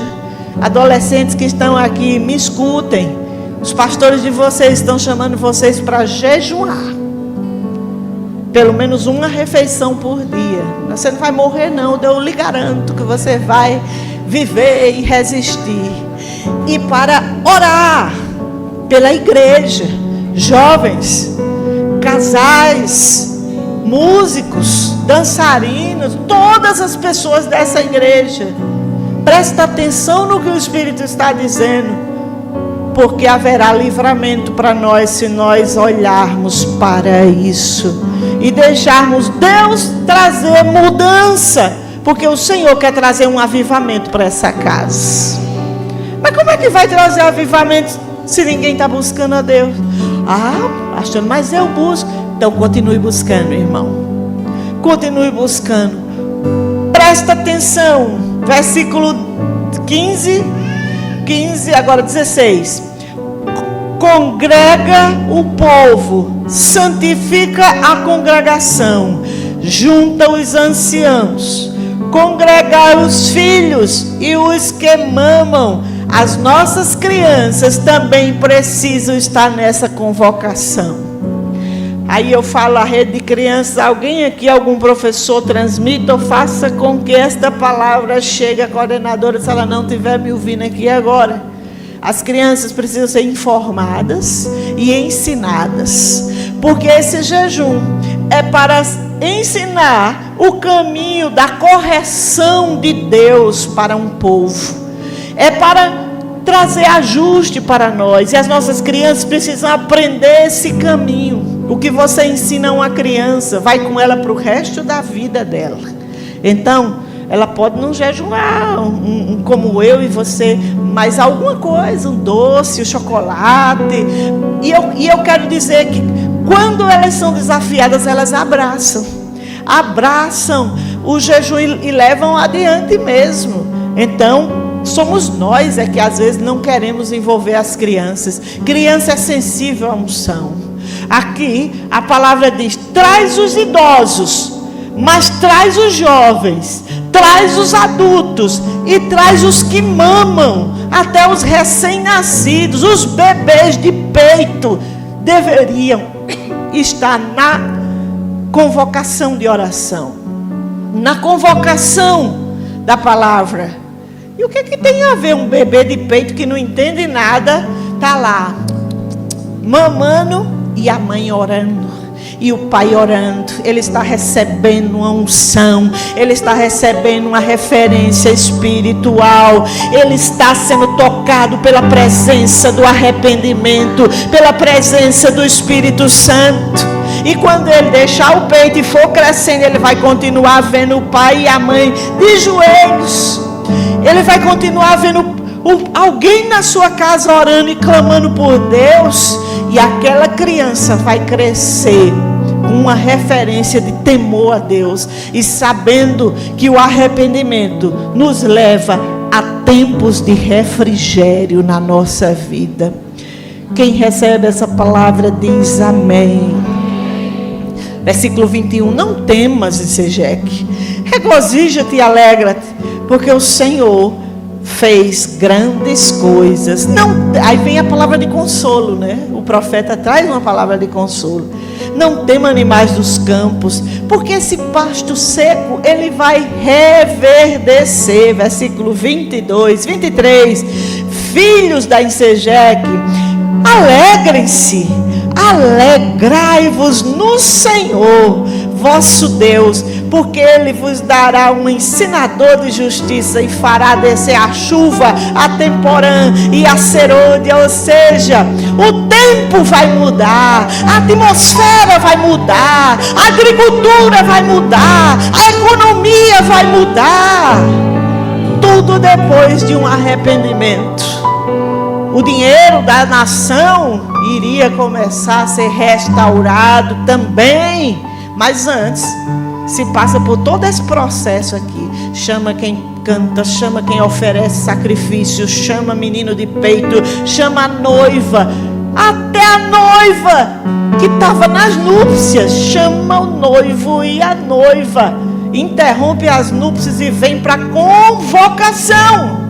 Adolescentes que estão aqui, me escutem. Os pastores de vocês estão chamando vocês para jejuar. Pelo menos uma refeição por dia. Você não vai morrer não, eu lhe garanto que você vai viver e resistir. E para orar pela igreja, jovens, casais, músicos, dançarinos, todas as pessoas dessa igreja. Presta atenção no que o Espírito está dizendo, porque haverá livramento para nós se nós olharmos para isso e deixarmos Deus trazer mudança, porque o Senhor quer trazer um avivamento para essa casa. Mas como é que vai trazer avivamento se ninguém está buscando a Deus? Achando, mas eu busco. Então continue buscando, irmão. Continue buscando. Presta atenção. Versículo 15, agora 16. Congrega o povo, santifica a congregação, junta os anciãos, congregai os filhos e os que mamam. As nossas crianças também precisam estar nessa convocação. Aí eu falo a rede de crianças, alguém aqui, algum professor, transmita ou faça com que esta palavra chegue à coordenadora, se ela não estiver me ouvindo aqui agora. As crianças precisam ser informadas e ensinadas, porque esse jejum é para ensinar o caminho da correção de Deus para um povo. É para trazer ajuste para nós. E as nossas crianças precisam aprender esse caminho. O que você ensina a uma criança vai com ela para o resto da vida dela. Então, ela pode não jejuar como eu e você, mas alguma coisa, um doce, um chocolate. E eu quero dizer que Quando elas são desafiadas, elas abraçam o jejum e levam adiante mesmo. Então, somos nós que às vezes não queremos envolver as crianças. Criança é sensível à unção. Aqui a palavra diz: traz os idosos, mas traz os jovens, traz os adultos e traz os que mamam, até os recém-nascidos, os bebês de peito deveriam estar na convocação de oração, na convocação da palavra. E o que tem a ver um bebê de peito que não entende nada, está lá mamando e a mãe orando e o pai orando? Ele está recebendo uma unção, ele está recebendo uma referência espiritual, ele está sendo tocado pela presença do arrependimento, pela presença do Espírito Santo. E quando ele deixar o peito e for crescendo, ele vai continuar vendo o pai e a mãe de joelhos. Ele vai continuar vendo alguém na sua casa orando e clamando por Deus. E aquela criança vai crescer com uma referência de temor a Deus, e sabendo que o arrependimento nos leva a tempos de refrigério na nossa vida. Quem recebe essa palavra diz amém. Versículo 21. Não temas, Ezequiel, regozija-te e alegra-te, porque o Senhor fez grandes coisas. Não, aí vem a palavra de consolo, né? O profeta traz uma palavra de consolo. Não tema animais dos campos, porque esse pasto seco ele vai reverdecer. Versículo 22, 23. Filhos da Ezequiel, alegrem-se, alegrai-vos no Senhor vosso Deus, porque Ele vos dará um ensinador de justiça e fará descer a chuva, a temporã e a serôdia. Ou seja, o tempo vai mudar, a atmosfera vai mudar, a agricultura vai mudar, a economia vai mudar. Tudo depois de um arrependimento. O dinheiro da nação iria começar a ser restaurado também. Mas antes, se passa por todo esse processo aqui. Chama quem canta, chama quem oferece sacrifício, chama menino de peito, chama a noiva. Até a noiva que estava nas núpcias, chama o noivo e a noiva. Interrompe as núpcias e vem para a convocação.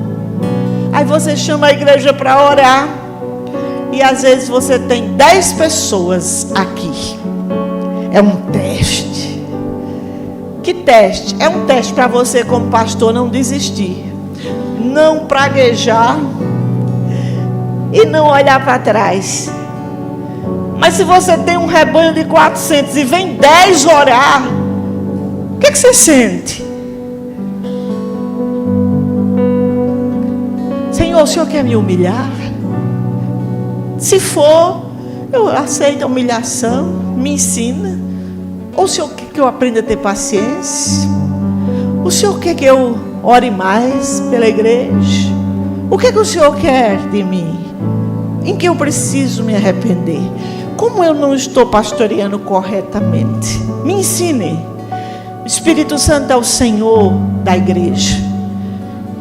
Aí você chama a igreja para orar. E às vezes você tem 10 pessoas aqui. É um teste. Que teste? É um teste para você como pastor não desistir, não praguejar e não olhar para trás. Mas se você tem um rebanho de 400 e vem 10 orar, o que você sente? Senhor, o Senhor quer me humilhar? Se for, eu aceito a humilhação, me ensina. Ou o Senhor quer que eu aprenda a ter paciência? O Senhor quer que eu ore mais pela igreja? O que o Senhor quer de mim? Em que eu preciso me arrepender? Como eu não estou pastoreando corretamente? Me ensine. O Espírito Santo é o Senhor da igreja.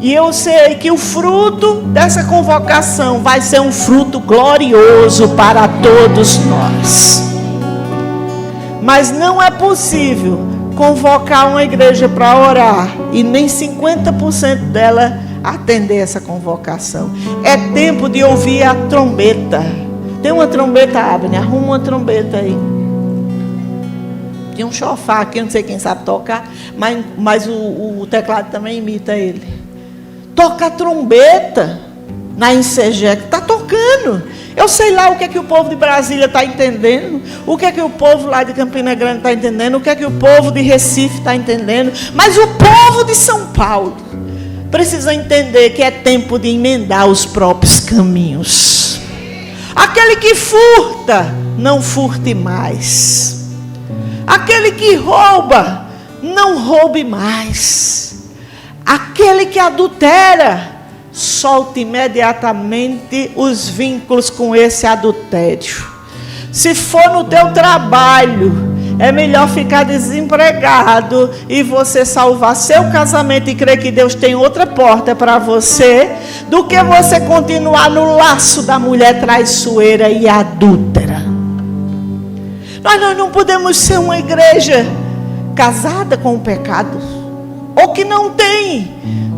E eu sei que o fruto dessa convocação vai ser um fruto glorioso para todos nós. Mas não é possível convocar uma igreja para orar e nem 50% dela atender essa convocação. É tempo de ouvir a trombeta. Tem uma trombeta, Abner? Arruma uma trombeta aí. Tem um chofar aqui, eu não sei quem sabe tocar, mas o teclado também imita ele. Toca a trombeta na Ezequiel, está tocando. Eu sei lá o que é que o povo de Brasília está entendendo, o que é que o povo lá de Campina Grande está entendendo, o que é que o povo de Recife está entendendo, mas o povo de São Paulo precisa entender que é tempo de emendar os próprios caminhos. Aquele que furta, não furte mais. Aquele que rouba, não roube mais. Aquele que adultera, solte imediatamente os vínculos com esse adultério. Se for no teu trabalho, é melhor ficar desempregado e você salvar seu casamento e crer que Deus tem outra porta para você, do que você continuar no laço da mulher traiçoeira e adúltera. Nós não podemos ser uma igreja casada com o pecado, ou que não tem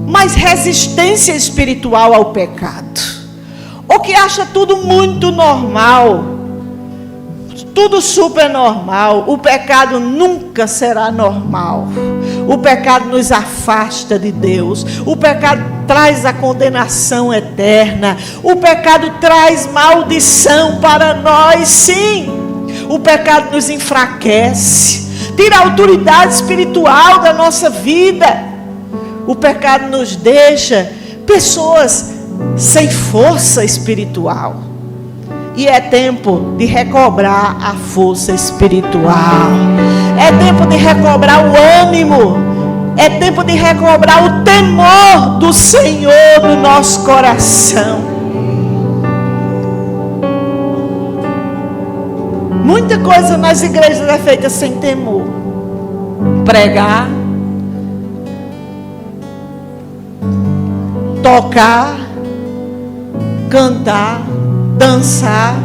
mais resistência espiritual ao pecado, ou que acha tudo muito normal, tudo super normal. O pecado nunca será normal. O pecado nos afasta de Deus. O pecado traz a condenação eterna. O pecado traz maldição para nós, sim. O pecado nos enfraquece, tira a autoridade espiritual da nossa vida. O pecado nos deixa pessoas sem força espiritual. E é tempo de recobrar a força espiritual. É tempo de recobrar o ânimo. É tempo de recobrar o temor do Senhor no nosso coração. Muita coisa nas igrejas é feita sem temor. Pregar, tocar, cantar, dançar,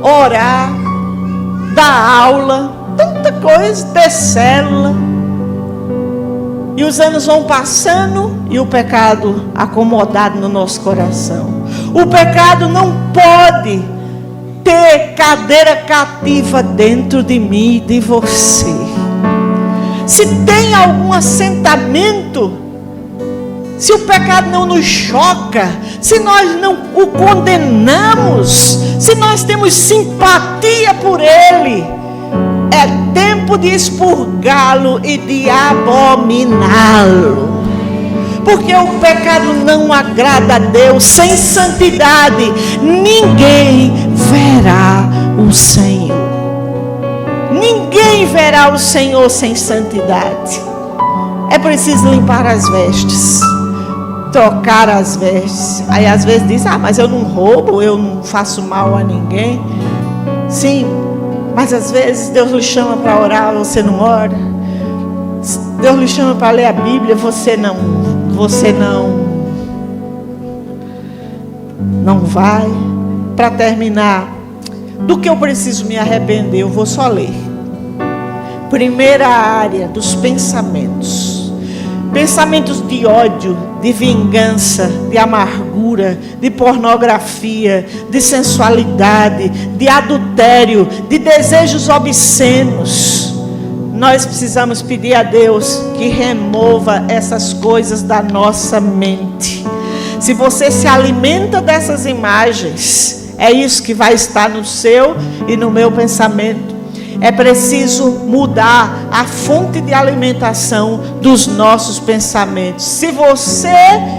orar, dar aula, tanta coisa, ter célula. E os anos vão passando e o pecado acomodado no nosso coração. O pecado não pode ter cadeira cativa dentro de mim e de você. Se tem algum assentamento, se o pecado não nos choca, se nós não o condenamos, se nós temos simpatia por ele, é tempo de expurgá-lo e de abominá-lo. Porque o pecado não agrada a Deus. Sem santidade ninguém verá o Senhor. Ninguém verá o Senhor sem santidade. É preciso limpar as vestes, trocar as vestes. Aí às vezes diz: mas eu não roubo, eu não faço mal a ninguém. Sim, mas às vezes Deus lhe chama para orar, você não ora. Deus lhe chama para ler a Bíblia, você não vai. Para terminar, do que eu preciso me arrepender, eu vou só ler. Primeira área dos pensamentos. Pensamentos de ódio, de vingança, de amargura, de pornografia, de sensualidade, de adultério, de desejos obscenos. Nós precisamos pedir a Deus que remova essas coisas da nossa mente. Se você se alimenta dessas imagens, é isso que vai estar no seu e no meu pensamento. É preciso mudar a fonte de alimentação dos nossos pensamentos. Se você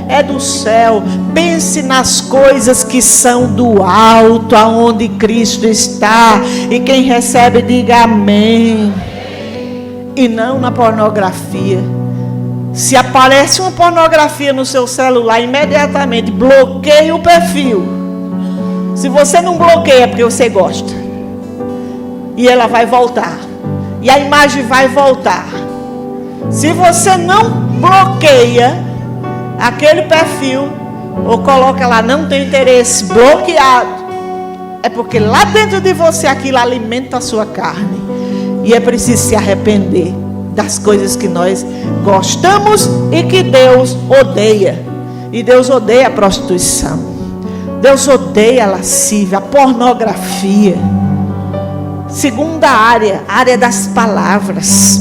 é do céu, pense nas coisas que são do alto, aonde Cristo está. E quem recebe, diga amém. E não na pornografia. Se aparece uma pornografia no seu celular, imediatamente bloqueie o perfil. Se você não bloqueia, é porque você gosta. E ela vai voltar. E a imagem vai voltar. Se você não bloqueia aquele perfil, ou coloca lá, não tem interesse, bloqueado, é porque lá dentro de você aquilo alimenta a sua carne. E é preciso se arrepender das coisas que nós gostamos e que Deus odeia. E Deus odeia a prostituição. Deus odeia a lascívia, a pornografia. Segunda área, a área das palavras.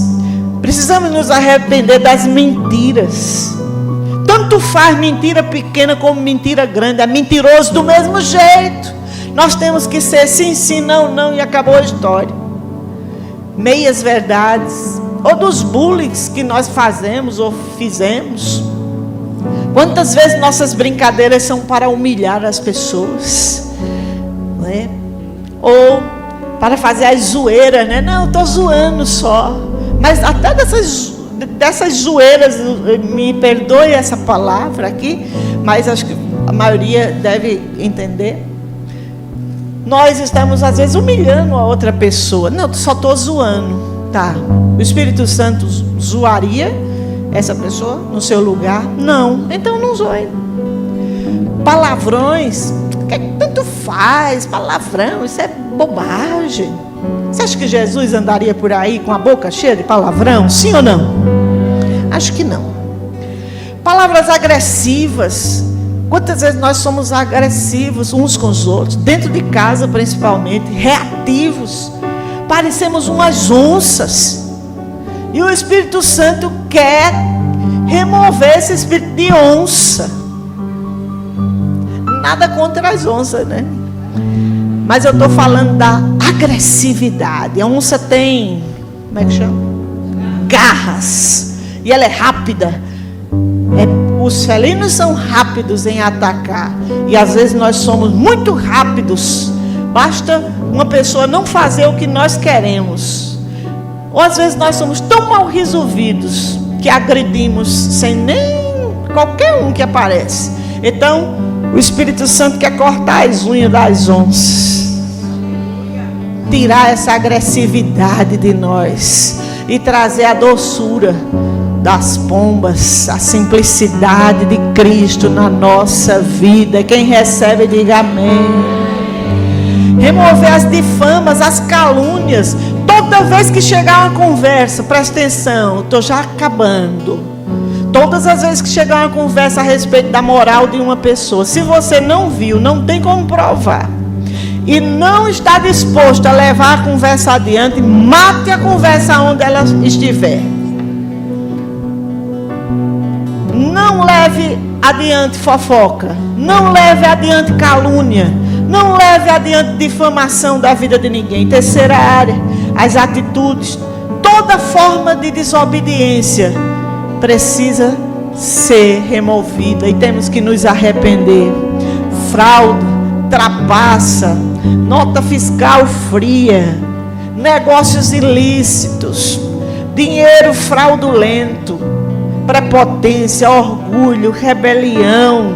Precisamos nos arrepender das mentiras. Tanto faz mentira pequena como mentira grande. É mentiroso do mesmo jeito. Nós temos que ser sim, sim, não, não, e acabou a história. Meias verdades, ou dos bullying que nós fazemos ou fizemos. Quantas vezes nossas brincadeiras são para humilhar as pessoas, né? Ou para fazer as zoeiras, né? Não, estou zoando só. Mas até dessas zoeiras, me perdoe essa palavra aqui, mas acho que a maioria deve entender. nós estamos às vezes humilhando a outra pessoa. Não, só estou zoando, tá? O Espírito Santo zoaria essa pessoa no seu lugar? Não, então não zoe. Palavrões, que tanto faz, palavrão, isso é bobagem. Você acha que Jesus andaria por aí com a boca cheia de palavrão? Sim ou não? Acho que não. Palavras agressivas. Quantas vezes nós somos agressivos uns com os outros, dentro de casa principalmente, reativos, parecemos umas onças. E o Espírito Santo quer remover esse espírito de onça. Nada contra as onças, né? Mas eu estou falando da agressividade. A onça tem, como é que chama? Garras. E ela é rápida. Os felinos são rápidos em atacar. E às vezes nós somos muito rápidos. Basta uma pessoa não fazer o que nós queremos. Ou às vezes nós somos tão mal resolvidos que agredimos sem nem qualquer um que aparece. Então, o Espírito Santo quer cortar as unhas das onças. Tirar essa agressividade de nós. E trazer a doçura das pombas, a simplicidade de Cristo na nossa vida. Quem recebe, diga amém. Remover as difamas, as calúnias. Toda vez que chegar uma conversa, presta atenção, estou já acabando. Todas as vezes que chegar uma conversa a respeito da moral de uma pessoa, se você não viu, não tem como provar, e não está disposto a levar a conversa adiante, mate a conversa onde ela estiver. Não leve adiante fofoca, não leve adiante calúnia, não leve adiante difamação da vida de ninguém. Terceira área, as atitudes. Toda forma de desobediência precisa ser removida e temos que nos arrepender. Fraude, trapaça, nota fiscal fria, negócios ilícitos, dinheiro fraudulento, prepotência, orgulho, rebelião,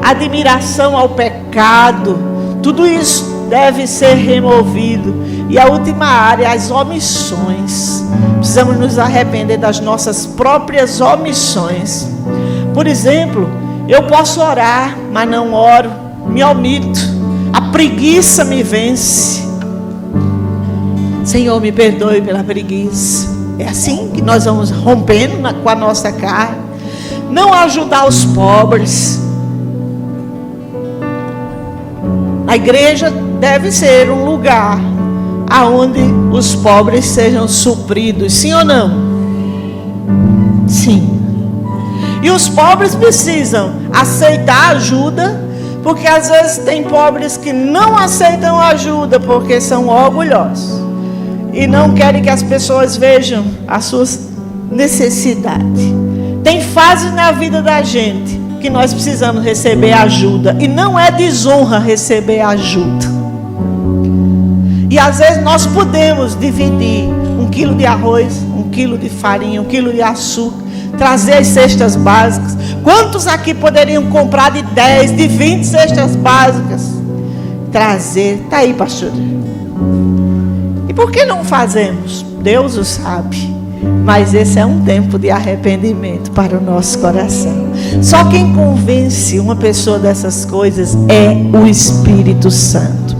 admiração ao pecado, tudo isso deve ser removido. E a última área, as omissões. Precisamos nos arrepender das nossas próprias omissões. Por exemplo, eu posso orar, mas não oro, me omito, a preguiça me vence. Senhor, me perdoe pela preguiça. É assim que nós vamos rompendo com a nossa carne. Não ajudar os pobres. A igreja deve ser um lugar aonde os pobres sejam supridos. Sim ou não? Sim. E os pobres precisam aceitar ajuda, porque às vezes tem pobres que não aceitam ajuda porque são orgulhosos e não querem que as pessoas vejam as suas necessidades. Tem fases na vida da gente que nós precisamos receber ajuda, e não é desonra receber ajuda. E às vezes nós podemos dividir 1 quilo de arroz, 1 quilo de farinha, 1 quilo de açúcar, trazer as cestas básicas. Quantos aqui poderiam comprar de 10, de 20 cestas básicas? Trazer, está aí, pastor. E por que não fazemos? Deus o sabe. Mas esse é um tempo de arrependimento para o nosso coração. Só quem convence uma pessoa dessas coisas é o Espírito Santo.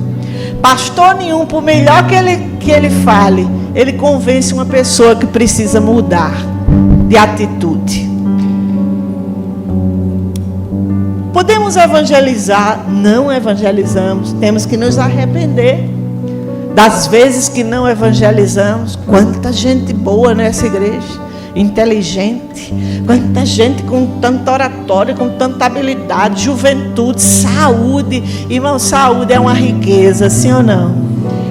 Pastor nenhum, por melhor que ele fale, ele convence uma pessoa que precisa mudar de atitude. Podemos evangelizar, não evangelizamos, temos que nos arrepender das vezes que não evangelizamos. Quanta gente boa nessa igreja, inteligente, quanta gente com tanta oratória, com tanta habilidade, juventude, saúde. Irmão, saúde é uma riqueza, sim ou não?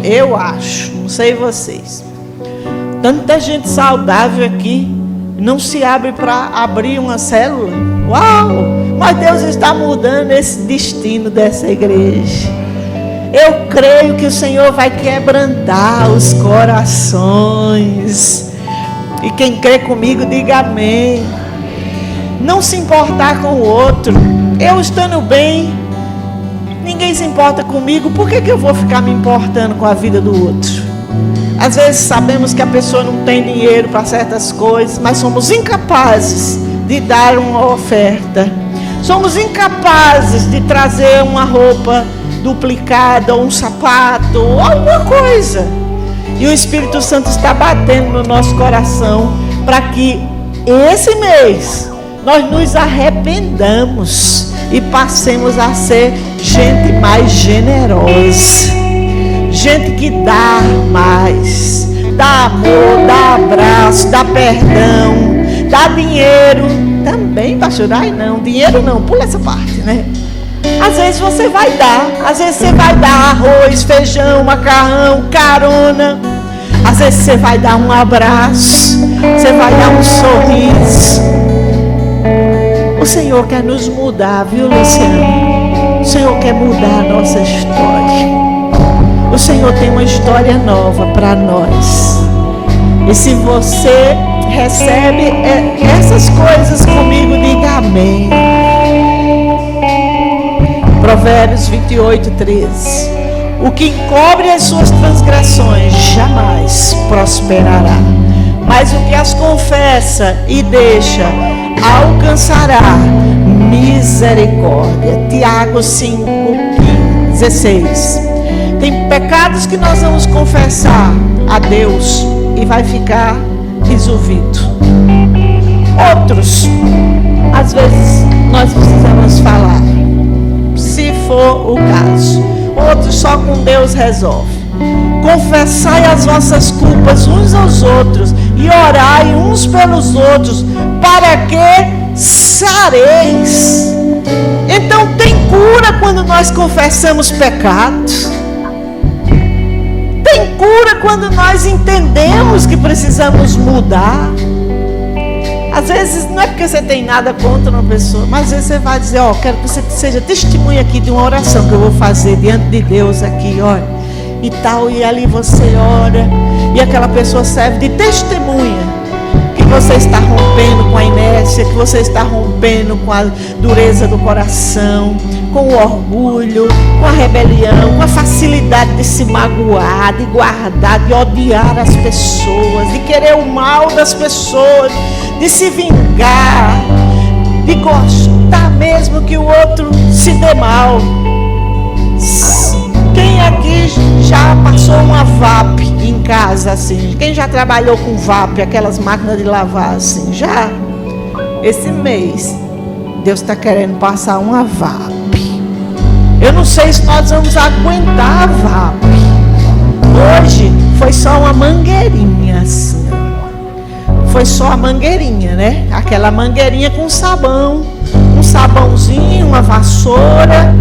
Eu acho, não sei vocês. Tanta gente saudável aqui, não se abre para abrir uma célula. Uau! Mas Deus está mudando esse destino dessa igreja. Eu creio que o Senhor vai quebrantar os corações. E quem crê comigo, diga amém. Não se importar com o outro. Eu estando bem, ninguém se importa comigo, por que eu vou ficar me importando com a vida do outro? Às vezes sabemos que a pessoa não tem dinheiro para certas coisas, mas somos incapazes de dar uma oferta. Somos incapazes de trazer uma roupa duplicada, ou um sapato, ou alguma coisa. E o Espírito Santo está batendo no nosso coração para que esse mês nós nos arrependamos e passemos a ser gente mais generosa, gente que dá mais, dá amor, dá abraço, dá perdão, dá dinheiro também, pastor. Ai não, dinheiro não, pula essa parte, né? Às vezes você vai dar, às vezes você vai dar arroz, feijão, macarrão, carona. Às vezes você vai dar um abraço, você vai dar um sorriso. O Senhor quer nos mudar, viu, Luciano? O Senhor quer mudar a nossa história. O Senhor tem uma história nova para nós. E se você recebe essas coisas comigo, diga amém. Provérbios 28, 13. O que encobre as suas transgressões jamais prosperará, mas o que as confessa e deixa alcançará misericórdia. Tiago 5, 16. Tem pecados que nós vamos confessar a Deus e vai ficar resolvido. Outros, às vezes, nós precisamos falar, se for o caso. Outros só com Deus resolve. Confessai as vossas culpas uns aos outros e orai uns pelos outros, para que sareis. Então tem cura quando nós confessamos pecados. Tem cura quando nós entendemos que precisamos mudar. Às vezes não é porque você tem nada contra uma pessoa, mas às vezes você vai dizer, quero que você seja testemunha aqui de uma oração que eu vou fazer diante de Deus aqui, olha, e tal, e ali você ora, e aquela pessoa serve de testemunha, que você está rompendo com a inércia, que você está rompendo com a dureza do coração, com o orgulho, com a rebelião, com a facilidade de se magoar, de guardar, de odiar as pessoas, de querer o mal das pessoas, de se vingar, de gostar mesmo que o outro se dê mal. Quem aqui já passou uma VAP em casa assim? Quem já trabalhou com VAP, aquelas máquinas de lavar assim? Já? Esse mês Deus está querendo passar uma VAP. Eu não sei se nós vamos aguentar a VAP. Hoje foi só uma mangueirinha assim. Foi só a mangueirinha, né? Aquela mangueirinha com sabão, um sabãozinho, uma vassoura.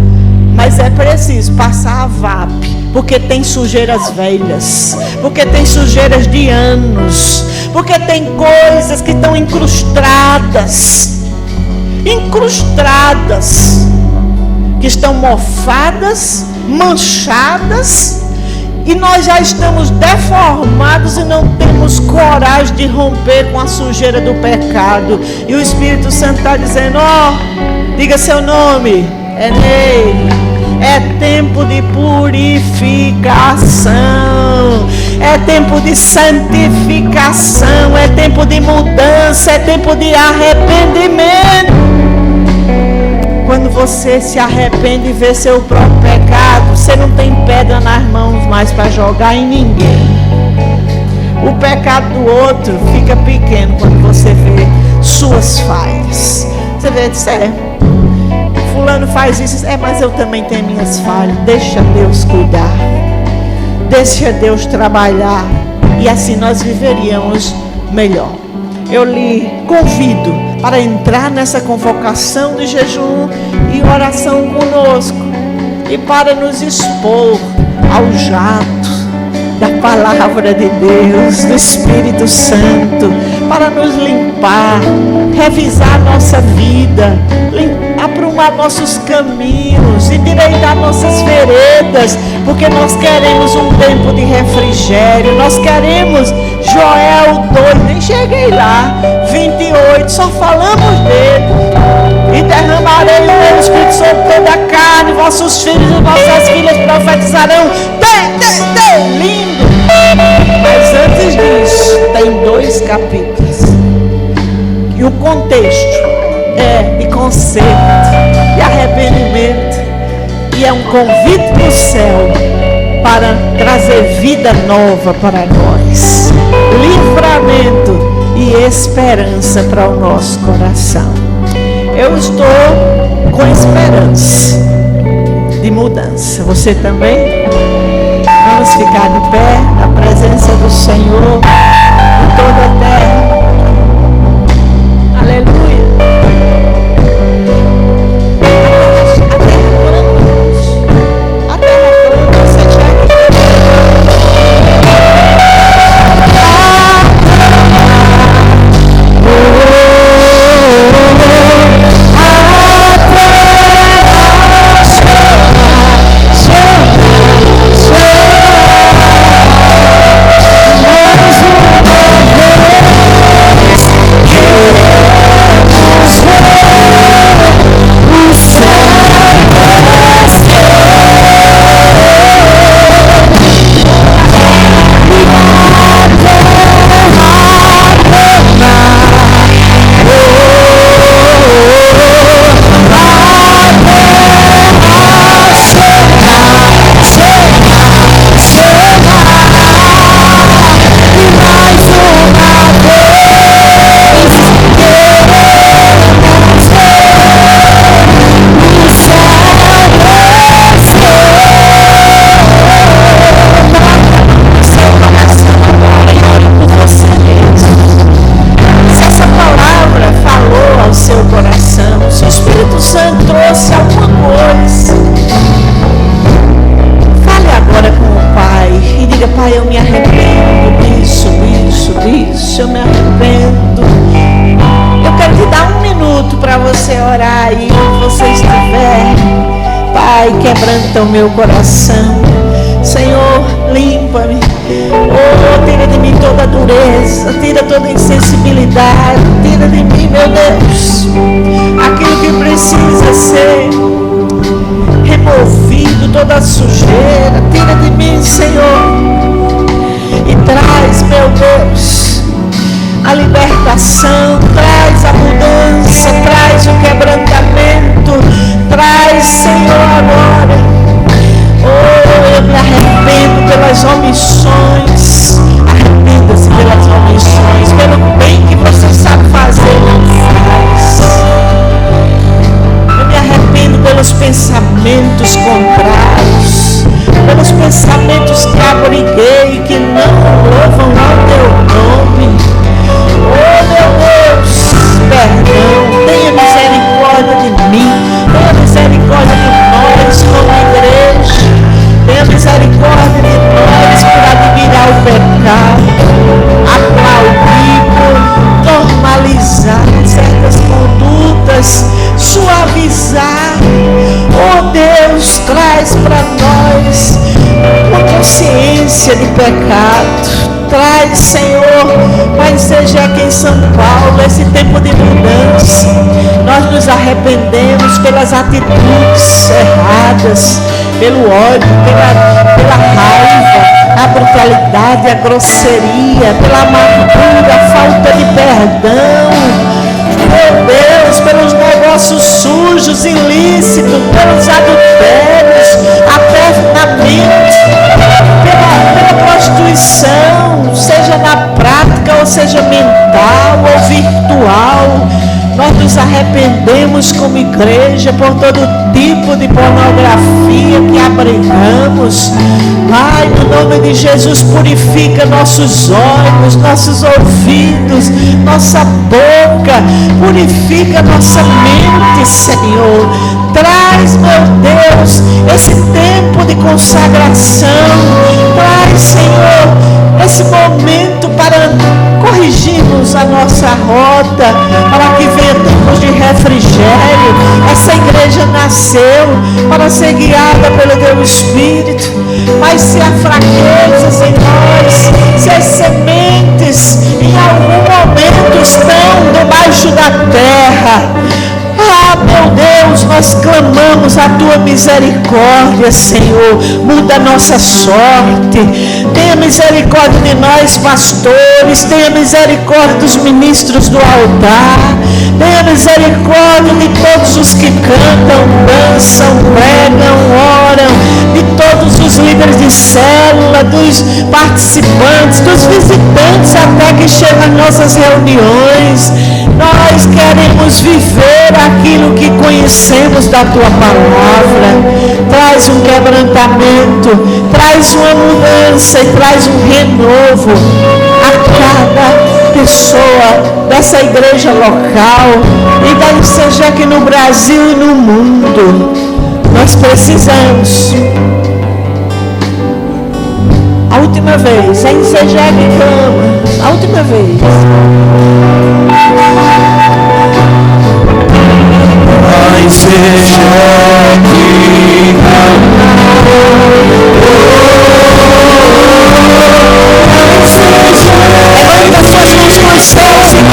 Mas é preciso passar a VAP, porque tem sujeiras velhas, porque tem sujeiras de anos, porque tem coisas que estão incrustadas, que estão mofadas, manchadas, e nós já estamos deformados e não temos coragem de romper com a sujeira do pecado. E o Espírito Santo está dizendo, diga seu nome, é nele. É tempo de purificação, é tempo de santificação, é tempo de mudança, é tempo de arrependimento. Quando você se arrepende e vê seu próprio pecado, você não tem pedra nas mãos mais para jogar em ninguém. O pecado do outro fica pequeno quando você vê suas falhas. Você vê, fulano faz isso, mas eu também tenho minhas falhas. Deixa Deus cuidar, deixa Deus trabalhar, e assim nós viveríamos melhor. Eu lhe convido para entrar nessa convocação de jejum e oração conosco, e para nos expor ao jato da palavra de Deus, do Espírito Santo, para nos limpar, revisar nossa vida, aprumar nossos caminhos, endireitar nossas veredas, porque nós queremos um tempo de refrigério, nós queremos Joel 2, nem cheguei lá, 28, só falamos dele. e derramarei o meu Espírito sobre toda a carne, vossos filhos e vossas filhas profetizarão. Lindo! Mas antes disso, tem 2 capítulos. E o contexto é de conserto e arrependimento. E é um convite do céu para trazer vida nova para nós. Livramento e esperança para o nosso coração. Eu estou com esperança de mudança. Você também? Vamos ficar de pé na presença do Senhor em toda a terra. Aleluia. A terra toda, você já eu me arrependo. Eu quero te dar 1 minuto para você orar aí, onde você estiver. Pai, quebranta o meu coração. Senhor, limpa-me. Oh, tira de mim toda dureza, tira toda insensibilidade, tira de mim, meu Deus, aquilo que precisa ser removido, toda a sujeira. Tira de mim, Senhor, e traz, meu Deus, a libertação, traz a mudança, traz o quebrantamento, traz, Senhor, agora. Oh, eu me arrependo pelas omissões. Arrependa-se pelas omissões, pelo bem que você sabe fazer e não faz. Eu me arrependo pelos pensamentos contrários, pelos pensamentos que abriguei, que não louvam ao teu nome. Oh, meu Deus, perdão, tenha misericórdia de mim, tenha misericórdia de nós como igreja, tenha misericórdia de nós por admirar o pecado, aplaudir, normalizar certas condutas, suavizar. Oh Deus, traz para nós uma consciência de pecado. Traz, Senhor, mas seja aqui em São Paulo esse tempo de mudança. Nós nos arrependemos pelas atitudes erradas, pelo ódio, pela raiva, a brutalidade, a grosseria, pela amargura, a falta de perdão. Meu Deus, pelos negócios sujos, ilícitos, pelos adultérios, apertamento, pela prostituição, seja na prática ou seja mental ou virtual. Nós nos arrependemos como igreja por todo tipo de pornografia que abrigamos. Pai, no nome de Jesus, purifica nossos olhos, nossos ouvidos, nossa boca, purifica nossa mente, Senhor. Traz, meu Deus, esse tempo de consagração. Traz, Senhor, esse momento para corrigirmos a nossa rota, para que venha tempos de refrigério. Essa igreja nasceu para ser guiada pelo teu Espírito, mas se há fraquezas em nós, se as sementes em algum momento estão debaixo da terra, Deus, nós clamamos a tua misericórdia, Senhor. Muda a nossa sorte. Tenha misericórdia de nós, pastores. Tenha misericórdia dos ministros do altar. Tenha misericórdia de todos os que cantam, dançam, pregam, oram, de todos os líderes de célula, dos participantes, dos visitantes até que chegam às nossas reuniões. Nós queremos viver aquilo que conhecemos da tua palavra. Traz um quebrantamento, traz uma mudança e traz um renovo a cada pessoa dessa igreja local e da ICEGEC no Brasil e no mundo. Nós precisamos. A última vez, a ICEGEC clama. A última vez. A ICEGEC levanta suas mãos com os céus e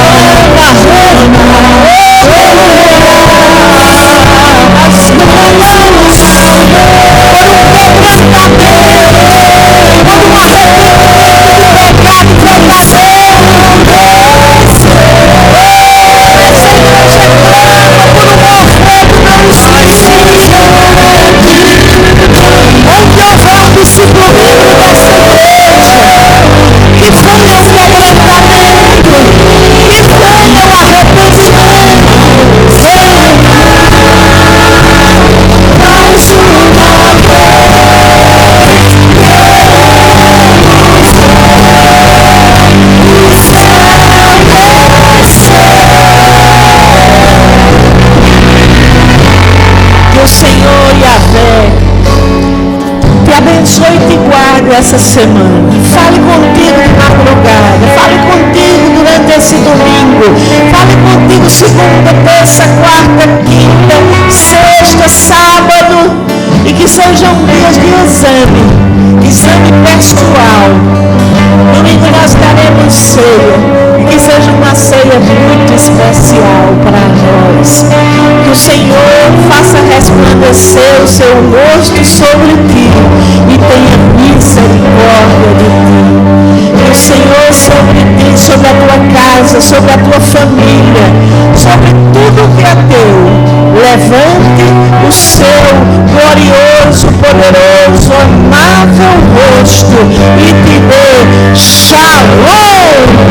essa semana. Fale contigo de madrugada. Fale contigo durante esse domingo. Fale contigo segunda, terça, quarta, quinta, sexta, sábado. E que sejam dias de exame pessoal. Domingo nós daremos ceia. E que seja uma ceia muito especial para nós. Que o Senhor faça resplandecer o seu rosto sobre ti e tenha misericórdia de ti. Que o Senhor sobre ti, sobre a tua casa, sobre a tua família, sobre tudo que é teu, levante o seu glorioso, poderoso, amável rosto e te dê shalom,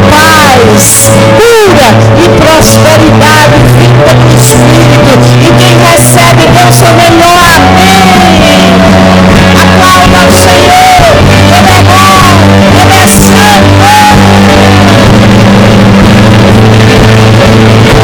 paz, cura e prosperidade vinda do Espírito. E quem recebe Deus é melhor